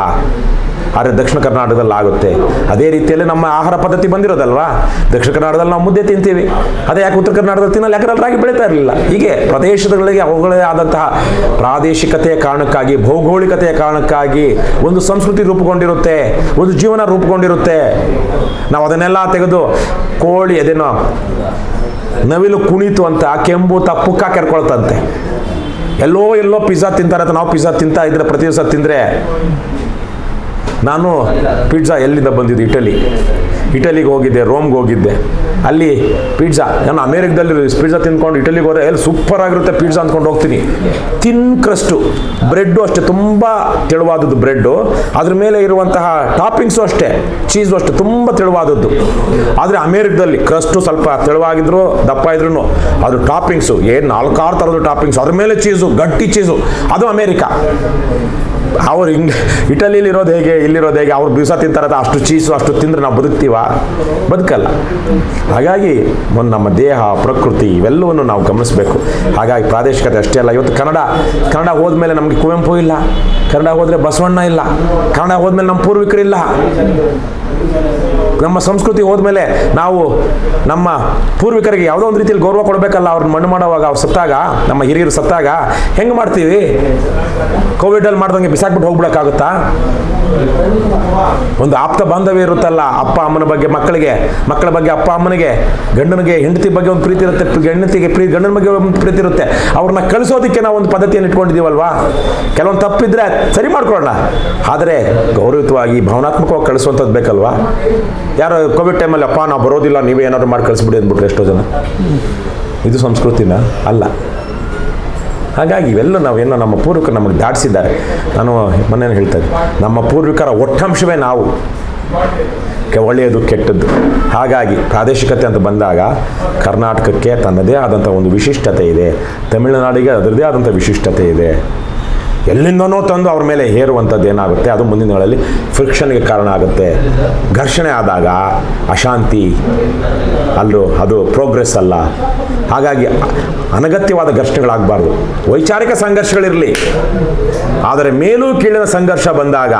ಆದರೆ ದಕ್ಷಿಣ ಕರ್ನಾಟಕದಲ್ಲಿ ಆಗುತ್ತೆ. ಅದೇ ರೀತಿಯಲ್ಲಿ ನಮ್ಮ ಆಹಾರ ಪದ್ಧತಿ ಬಂದಿರೋದಲ್ವಾ. ದಕ್ಷಿಣ ಕರ್ನಾಟಕದಲ್ಲಿ ನಾವು ಮುದ್ದೆ ತಿಂತೀವಿ, ಅದೇ ಯಾಕೆ ಉತ್ತರ ಕರ್ನಾಟಕದಲ್ಲಿ ತಿನ್ನಲ್ಲ? ಯಾಕಂದ್ರೆ ರಾಗಿ ಬೆಳೀತಾ ಇರಲಿಲ್ಲ. ಹೀಗೆ ಪ್ರದೇಶಗಳಿಗೆ ಅವುಗಳೇ ಆದಂತಹ ಪ್ರಾದೇಶಿಕತೆಯ ಕಾರಣಕ್ಕಾಗಿ, ಭೌಗೋಳಿಕತೆಯ ಕಾರಣಕ್ಕಾಗಿ ಒಂದು ಸಂಸ್ಕೃತಿ ರೂಪುಗೊಂಡಿರುತ್ತೆ, ಒಂದು ಜೀವನ ರೂಪುಗೊಂಡಿರುತ್ತೆ. ನಾವು ಅದನ್ನೆಲ್ಲ ತೆಗೆದು ಕೋಳಿ ಅದೇನೋ ನವಿಲು ಕುಣಿತು ಅಂತ ಕೆಂಬೂತ ಪುಕ್ಕ ಕೆರ್ಕೊಳ್ತಂತೆ. ಎಲ್ಲೋ ಪಿಜ್ಜಾ ತಿಂತಾರೆ ಅಂತ ನಾವು ಪಿಜ್ಜಾ ತಿಂತಾ ಇದ್ರೆ ಪ್ರತಿ ದಿವಸ ತಿಂದರೆ ನಾನು ಪಿಜ್ಜಾ ಎಲ್ಲಿಂದ ಬಂದಿದ್ದು, ಇಟಲಿಗೆ ಹೋಗಿದ್ದೆ, ರೋಮ್ಗೆ ಹೋಗಿದ್ದೆ. ಅಲ್ಲಿ ಪಿಜ್ಜಾ, ನಾನು ಅಮೇರಿಕದಲ್ಲಿ ಪಿಜ್ಜಾ ತಿಂದ್ಕೊಂಡು ಇಟಲಿಗೆ ಹೋದರೆ ಎಲ್ಲಿ ಸೂಪರ್ ಆಗಿರುತ್ತೆ ಪಿಜ್ಜಾ ಅಂದ್ಕೊಂಡು ಹೋಗ್ತೀನಿ. ತಿನ್ ಕ್ರಸ್ಟು, ಬ್ರೆಡ್ಡು ಅಷ್ಟೇ ತುಂಬ ತೆಳುವಾದದ್ದು ಬ್ರೆಡ್ಡು, ಅದ್ರ ಮೇಲೆ ಇರುವಂತಹ ಟಾಪಿಂಗ್ಸು ಅಷ್ಟೇ, ಚೀಸು ಅಷ್ಟೇ ತುಂಬ ತೆಳುವಾದದ್ದು. ಆದರೆ ಅಮೇರಿಕದಲ್ಲಿ ಕ್ರಸ್ಟು ಸ್ವಲ್ಪ ತೆಳುವಾಗಿದ್ರು ದಪ್ಪ ಇದ್ರೂ ಅದು ಟಾಪಿಂಗ್ಸು ಏನು 4-6 ಥರದ್ದು ಟಾಪಿಂಗ್ಸು, ಅದ್ರ ಮೇಲೆ ಚೀಸು, ಗಟ್ಟಿ ಚೀಸು, ಅದು ಅಮೇರಿಕಾ. ಅವ್ರು ಇಟಲಿಲಿ ಇರೋದು ಹೇಗೆ, ಇಲ್ಲಿರೋದು ಹೇಗೆ, ಅವ್ರು ದಿವಸ ತಿಂತಾರದ ಅಷ್ಟು ಚೀಸು ಅಷ್ಟು ತಿಂದರೆ ನಾವು ಬದುಕಲ್ಲ. ಹಾಗಾಗಿ ನಮ್ಮ ದೇಹ, ಪ್ರಕೃತಿ ಇವೆಲ್ಲವನ್ನು ನಾವು ಗಮನಿಸಬೇಕು. ಹಾಗಾಗಿ ಪ್ರಾದೇಶಿಕತೆ ಅಷ್ಟೇ ಅಲ್ಲ. ಇವತ್ತು ಕನ್ನಡ ಹೋದ್ಮೇಲೆ ನಮಗೆ ಕುವೆಂಪು ಇಲ್ಲ, ಕನ್ನಡ ಹೋದರೆ ಬಸವಣ್ಣ ಇಲ್ಲ, ಕನ್ನಡ ಹೋದ್ಮೇಲೆ ನಮ್ಮ ಪೂರ್ವಿಕರಿಲ್ಲ. ನಮ್ಮ ಸಂಸ್ಕೃತಿ ಹೋದ್ಮೇಲೆ ನಾವು ನಮ್ಮ ಪೂರ್ವಿಕರಿಗೆ ಯಾವುದೋ ಒಂದು ರೀತಿಯಲ್ಲಿ ಗೌರವ ಕೊಡಬೇಕಲ್ಲ. ಅವ್ರನ್ನ ಮಣ್ಣು ಮಾಡುವಾಗ, ಅವ್ರು ಸತ್ತಾಗ, ನಮ್ಮ ಹಿರಿಯರು ಸತ್ತಾಗ ಹೆಂಗೆ ಮಾಡ್ತೀವಿ? ಕೋವಿಡಲ್ಲಿ ಮಾಡ್ದಂಗೆ ಬಿಸಾಕ್ಬಿಟ್ಟು ಹೋಗ್ಬಿಡೋಕ್ಕಾಗುತ್ತಾ? ಒಂದು ಆಪ್ತ ಬಾಂಧವ್ಯ ಇರುತ್ತಲ್ಲ, ಅಪ್ಪ ಅಮ್ಮನ ಬಗ್ಗೆ ಮಕ್ಕಳಿಗೆ, ಮಕ್ಕಳ ಬಗ್ಗೆ ಅಪ್ಪ ಅಮ್ಮನಿಗೆ, ಗಂಡನಿಗೆ ಹೆಂಡತಿ ಬಗ್ಗೆ ಒಂದು ಪ್ರೀತಿ ಇರುತ್ತೆ, ಗಂಡನ ಬಗ್ಗೆ ಒಂದು ಪ್ರೀತಿ ಇರುತ್ತೆ. ಅವ್ರನ್ನ ಕಳಿಸೋದಕ್ಕೆ ನಾವು ಒಂದು ಪದ್ಧತಿಯನ್ನು ಇಟ್ಕೊಂಡಿದ್ದೀವಲ್ವಾ? ಕೆಲವೊಂದು ತಪ್ಪಿದ್ರೆ ಸರಿ ಮಾಡ್ಕೊಳ್ಳೋಣ, ಆದರೆ ಗೌರವಯುತವಾಗಿ ಭಾವನಾತ್ಮಕವಾಗಿ ಕಳಿಸುವಂಥದ್ದು ಬೇಕಲ್ವಾ? ಯಾರೋ ಕೋವಿಡ್ ಟೈಮಲ್ಲಿ ಅಪ್ಪ ನಾವು ಬರೋದಿಲ್ಲ, ನೀವೇ ಏನಾದ್ರು ಮಾಡಿ ಕಳಿಸ್ಬಿಡಿ ಅಂದ್ಬಿಟ್ರೆ ಎಷ್ಟೋ ಜನ. ಇದು ಸಂಸ್ಕೃತಿನ ಅಲ್ಲ. ಹಾಗಾಗಿ ಇವೆಲ್ಲ ನಾವೇನೋ ನಮ್ಮ ಪೂರ್ವಿಕರು ನಮಗೆ ದಾಟಿಸಿದ್ದಾರೆ. ನಾನು ಮೊನ್ನೆ ಹೇಳ್ತಾ ಇದ್ದೆ, ನಮ್ಮ ಪೂರ್ವಿಕರ ಒಟ್ಟಂಶವೇ ನಾವು, ಒಳ್ಳೆಯದು ಕೆಟ್ಟದ್ದು. ಹಾಗಾಗಿ ಪ್ರಾದೇಶಿಕತೆ ಅಂತ ಬಂದಾಗ ಕರ್ನಾಟಕಕ್ಕೆ ತನ್ನದೇ ಆದಂಥ ಒಂದು ವಿಶಿಷ್ಟತೆ ಇದೆ, ತಮಿಳುನಾಡಿಗೆ ಅದರದೇ ಆದಂಥ ವಿಶಿಷ್ಟತೆ ಇದೆ. ಎಲ್ಲಿಂದನೋ ತಂದು ಅವ್ರ ಮೇಲೆ ಹೇರುವಂಥದ್ದು ಏನಾಗುತ್ತೆ, ಅದು ಮುಂದಿನ ದಿನಗಳಲ್ಲಿ ಫ್ರಿಕ್ಷನ್ಗೆ ಕಾರಣ ಆಗುತ್ತೆ. ಘರ್ಷಣೆ ಆದಾಗ ಅಶಾಂತಿ, ಅದು ಪ್ರೋಗ್ರೆಸ್ ಅಲ್ಲ. ಹಾಗಾಗಿ ಅನಗತ್ಯವಾದ ಘರ್ಷಣೆಗಳಾಗಬಾರ್ದು. ವೈಚಾರಿಕ ಸಂಘರ್ಷಗಳಿರಲಿ, ಆದರೆ ಮೇಲೂ ಕೀಳಿನ ಸಂಘರ್ಷ ಬಂದಾಗ,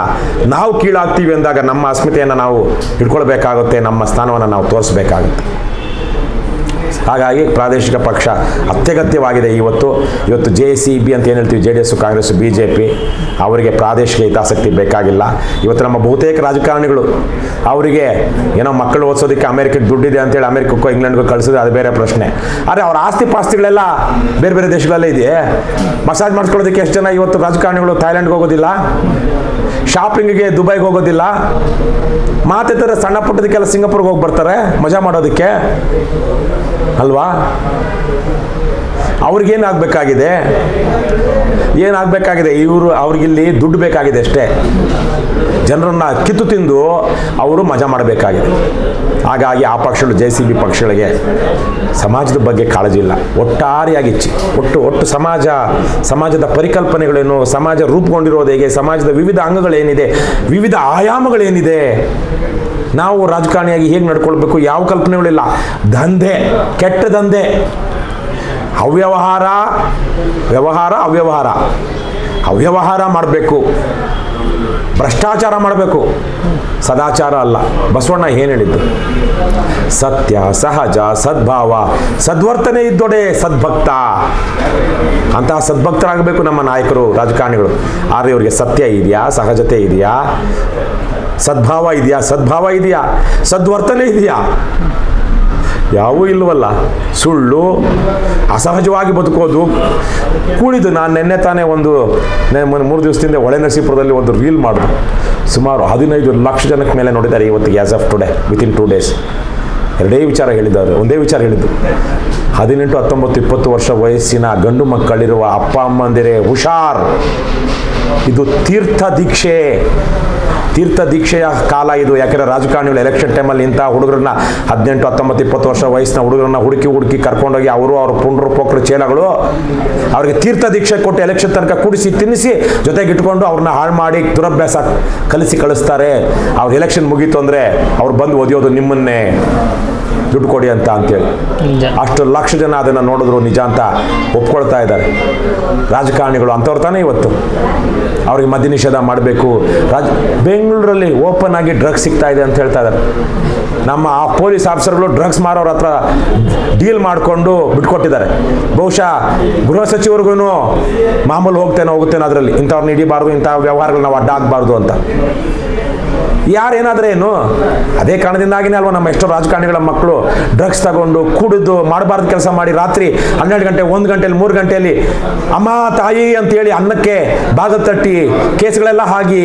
ನಾವು ಕೀಳಾಗ್ತೀವಿ ಅಂದಾಗ ನಮ್ಮ ಅಸ್ಮಿತೆಯನ್ನು ನಾವು ಹಿಡ್ಕೊಳ್ಬೇಕಾಗುತ್ತೆ, ನಮ್ಮ ಸ್ಥಾನವನ್ನು ನಾವು ತೋರಿಸ್ಬೇಕಾಗುತ್ತೆ. ಹಾಗಾಗಿ ಪ್ರಾದೇಶಿಕ ಪಕ್ಷ ಅತ್ಯಗತ್ಯವಾಗಿದೆ. ಇವತ್ತು JCB ಅಂತ ಏನು ಹೇಳ್ತೀವಿ, JDS, ಕಾಂಗ್ರೆಸ್, BJP, ಅವರಿಗೆ ಪ್ರಾದೇಶಿಕ ಹಿತಾಸಕ್ತಿ ಬೇಕಾಗಿಲ್ಲ. ಇವತ್ತು ನಮ್ಮ ಬಹುತೇಕ ರಾಜಕಾರಣಿಗಳು ಅವರಿಗೆ ಏನೋ ಮಕ್ಕಳು ಓದಿಸೋದಕ್ಕೆ ಅಮೆರಿಕಕ್ಕೆ ದುಡ್ಡಿದೆ ಅಂತೇಳಿ ಅಮೆರಿಕಕ್ಕೋ ಇಂಗ್ಲೆಂಡ್ಗೋ ಕಳಿಸಿದ್ರೆ ಅದು ಬೇರೆ ಪ್ರಶ್ನೆ. ಆದರೆ ಅವರ ಆಸ್ತಿ ಪಾಸ್ತಿಗಳೆಲ್ಲ ಬೇರೆ ಬೇರೆ ದೇಶಗಳಲ್ಲೇ ಇದೆಯೇ? ಮಸಾಜ್ ಮಾಡಿಸ್ಕೊಳ್ಳೋದಕ್ಕೆ ಎಷ್ಟು ಜನ ಇವತ್ತು ರಾಜಕಾರಣಿಗಳು ಥೈಲ್ಯಾಂಡ್ಗೆ ಹೋಗೋದಿಲ್ಲ, ಶಾಪಿಂಗಿಗೆ ದುಬೈಗೆ ಹೋಗೋದಿಲ್ಲ, ಮಾತಿದ್ದರೆ ಸಣ್ಣ ಪುಟ್ಟದಕ್ಕೆಲ್ಲ ಸಿಂಗಾಪುರ್ಗೆ ಹೋಗಿ ಬರ್ತಾರೆ ಮಜಾ ಮಾಡೋದಕ್ಕೆ ಅಲ್ವಾ? ಅವ್ರಿಗೇನಾಗಬೇಕಾಗಿದೆ? ಅವ್ರಿಗಿಲ್ಲಿ ದುಡ್ಡು ಬೇಕಾಗಿದೆ ಅಷ್ಟೇ. ಜನರನ್ನ ಕಿತ್ತು ತಿಂದು ಅವರು ಮಜಾ ಮಾಡಬೇಕಾಗಿದೆ. ಹಾಗಾಗಿ ಆ ಪಕ್ಷಗಳು, JCB ಪಕ್ಷಗಳಿಗೆ ಸಮಾಜದ ಬಗ್ಗೆ ಕಾಳಜಿ ಇಲ್ಲ. ಒಟ್ಟಾರೆಯಾಗಿ ಒಟ್ಟು ಸಮಾಜದ ಪರಿಕಲ್ಪನೆಗಳೇನು, ಸಮಾಜ ರೂಪುಗೊಂಡಿರೋದು ಹೇಗೆ, ಸಮಾಜದ ವಿವಿಧ ಅಂಗಗಳೇನಿದೆ, ವಿವಿಧ ಆಯಾಮಗಳೇನಿದೆ, ನಾವು ರಾಜಕಾರಣಿಯಾಗಿ ಹೇಗೆ ನಡ್ಕೊಳ್ಬೇಕು, ಯಾವ ಕಲ್ಪನೆಗಳಿಲ್ಲ. ದಂಧೆ, ಕೆಟ್ಟ ದಂಧೆ, ಅವ್ಯವಹಾರ ಮಾಡಬೇಕು, ಭ್ರಷ್ಟಾಚಾರ ಮಾಡಬೇಕು, ಸದಾಚಾರ ಅಲ್ಲ. ಬಸವಣ್ಣ ಏನು ಹೇಳಿದ್ದು? ಸತ್ಯ, ಸಹಜ, ಸದ್ಭಾವ, ಸದ್ವರ್ತನೆ ಇದ್ದೊಡೆ ಸದ್ಭಕ್ತ. ಅಂತಹ ಸದ್ಭಕ್ತರಾಗಬೇಕು ನಮ್ಮ ನಾಯಕರು, ರಾಜಕಾರಣಿಗಳು. ಆದರೆ ಇವರಿಗೆ ಸತ್ಯ ಇದೆಯಾ, ಸಹಜತೆ ಇದೆಯಾ, ಸದ್ಭಾವ ಇದೆಯಾ, ಸದ್ವರ್ತನೆ ಇದೆಯಾ? ಯಾವೂ ಇಲ್ವಲ್ಲ. ಸುಳ್ಳು, ಅಸಹಜವಾಗಿ ಬದುಕೋದು, ಕೂಡಿದು. ನಾನು ನಿನ್ನೆ ತಾನೇ 3 ದಿವಸದಿಂದ ಹೊಳೆನರಸೀಪುರದಲ್ಲಿ ಒಂದು ರೀಲ್ ಮಾಡಿದ್ರು. ಸುಮಾರು 15 ಲಕ್ಷ ಜನಕ್ಕೆ ಮೇಲೆ ನೋಡಿದ್ದಾರೆ ಇವತ್ತಿಗೆ, as of today, within 2 days. ಒಂದೇ ವಿಚಾರ ಹೇಳಿದ್ದು, 18, 19, 20 ವರ್ಷ ವಯಸ್ಸಿನ ಗಂಡು ಮಕ್ಕಳಿರುವ ಅಪ್ಪ ಅಮ್ಮಂದಿರೇ ಹುಷಾರ್. ಇದು ತೀರ್ಥ ದೀಕ್ಷೆಯ ಕಾಲ ಇದು. ಯಾಕೆಂದರೆ ರಾಜಕಾರಣಿಗಳು ಎಲೆಕ್ಷನ್ ಟೈಮಲ್ಲಿ ಇಂಥ ಹುಡುಗರನ್ನ 18, 19, 20 ವರ್ಷ ವಯಸ್ಸಿನ ಹುಡುಗರನ್ನ ಹುಡುಕಿ ಕರ್ಕೊಂಡೋಗಿ ಅವ್ರ ಪುಂಡ್ರು ಪೋಕ್ರು ಚೇಲಗಳು ಅವ್ರಿಗೆ ತೀರ್ಥ ದೀಕ್ಷೆ ಕೊಟ್ಟು ಎಲೆಕ್ಷನ್ ತನಕ ಕೂಡಿಸಿ ತಿನ್ನಿಸಿ ಜೊತೆಗೆ ಇಟ್ಕೊಂಡು ಅವ್ರನ್ನ ಹಾಳು ಮಾಡಿ ದುರಭ್ಯಾಸ ಕಳಿಸ್ತಾರೆ. ಅವ್ರ ಎಲೆಕ್ಷನ್ ಮುಗೀತು ಅಂದರೆ ಅವ್ರು ಬಂದು ಓದಿಯೋದು ನಿಮ್ಮನ್ನೇ, ದುಡ್ಡು ಕೊಡಿ ಅಂತೇಳಿ. ಅಷ್ಟು ಲಕ್ಷ ಜನ ಅದನ್ನು ನೋಡಿದ್ರು ನಿಜ ಅಂತ ಒಪ್ಕೊಳ್ತಾ ಇದ್ದಾರೆ ರಾಜಕಾರಣಿಗಳು. ಅಂಥವ್ರು ತಾನೇ ಇವತ್ತು ಅವ್ರಿಗೆ ಮದ್ಯ ನಿಷೇಧ ಮಾಡಬೇಕು. ಬೆಂಗಳೂರಲ್ಲಿ ಓಪನ್ ಆಗಿ ಡ್ರಗ್ಸ್ ಸಿಗ್ತಾ ಇದೆ ಅಂತ ಹೇಳ್ತಾ ಇದ್ದಾರೆ. ನಮ್ಮ ಆ ಪೊಲೀಸ್ ಆಫೀಸರ್ಗಳು ಡ್ರಗ್ಸ್ ಮಾರೋರ ಹತ್ರ ಡೀಲ್ ಮಾಡಿಕೊಂಡು ಬಿಟ್ಕೊಟ್ಟಿದ್ದಾರೆ. ಬಹುಶಃ ಗೃಹ ಸಚಿವರಿಗೂ ಮಾಮೂಲು ಹೋಗುತ್ತೇನೋ ಅದರಲ್ಲಿ, ಇಂಥವ್ರನ್ನ ಹಿಡಿಬಾರ್ದು, ಇಂಥ ವ್ಯವಹಾರಗಳು ನಾವು ಅಡ್ಡ ಆಗಬಾರ್ದು ಅಂತ. ಯಾರೇನಾದ್ರೇನು? ಅದೇ ಕಾರಣದಿಂದಾಗಿನೇ ಅಲ್ವಾ ನಮ್ಮ ಎಷ್ಟೋ ರಾಜಕಾರಣಿಗಳ ಮಕ್ಕಳು ಡ್ರಗ್ಸ್ ತಗೊಂಡು ಕುಡಿದು ಮಾಡಬಾರ್ದು ಕೆಲಸ ಮಾಡಿ ರಾತ್ರಿ 12 ಗಂಟೆ, 1 ಗಂಟೆಯಲ್ಲಿ, 3 ಗಂಟೆಯಲ್ಲಿ ಅಮ್ಮ ತಾಯಿ ಅಂತೇಳಿ ಅನ್ನಕ್ಕೆ ಬಾಗಿಲು ತಟ್ಟಿ ಕೇಸ್ಗಳೆಲ್ಲ ಆಗಿ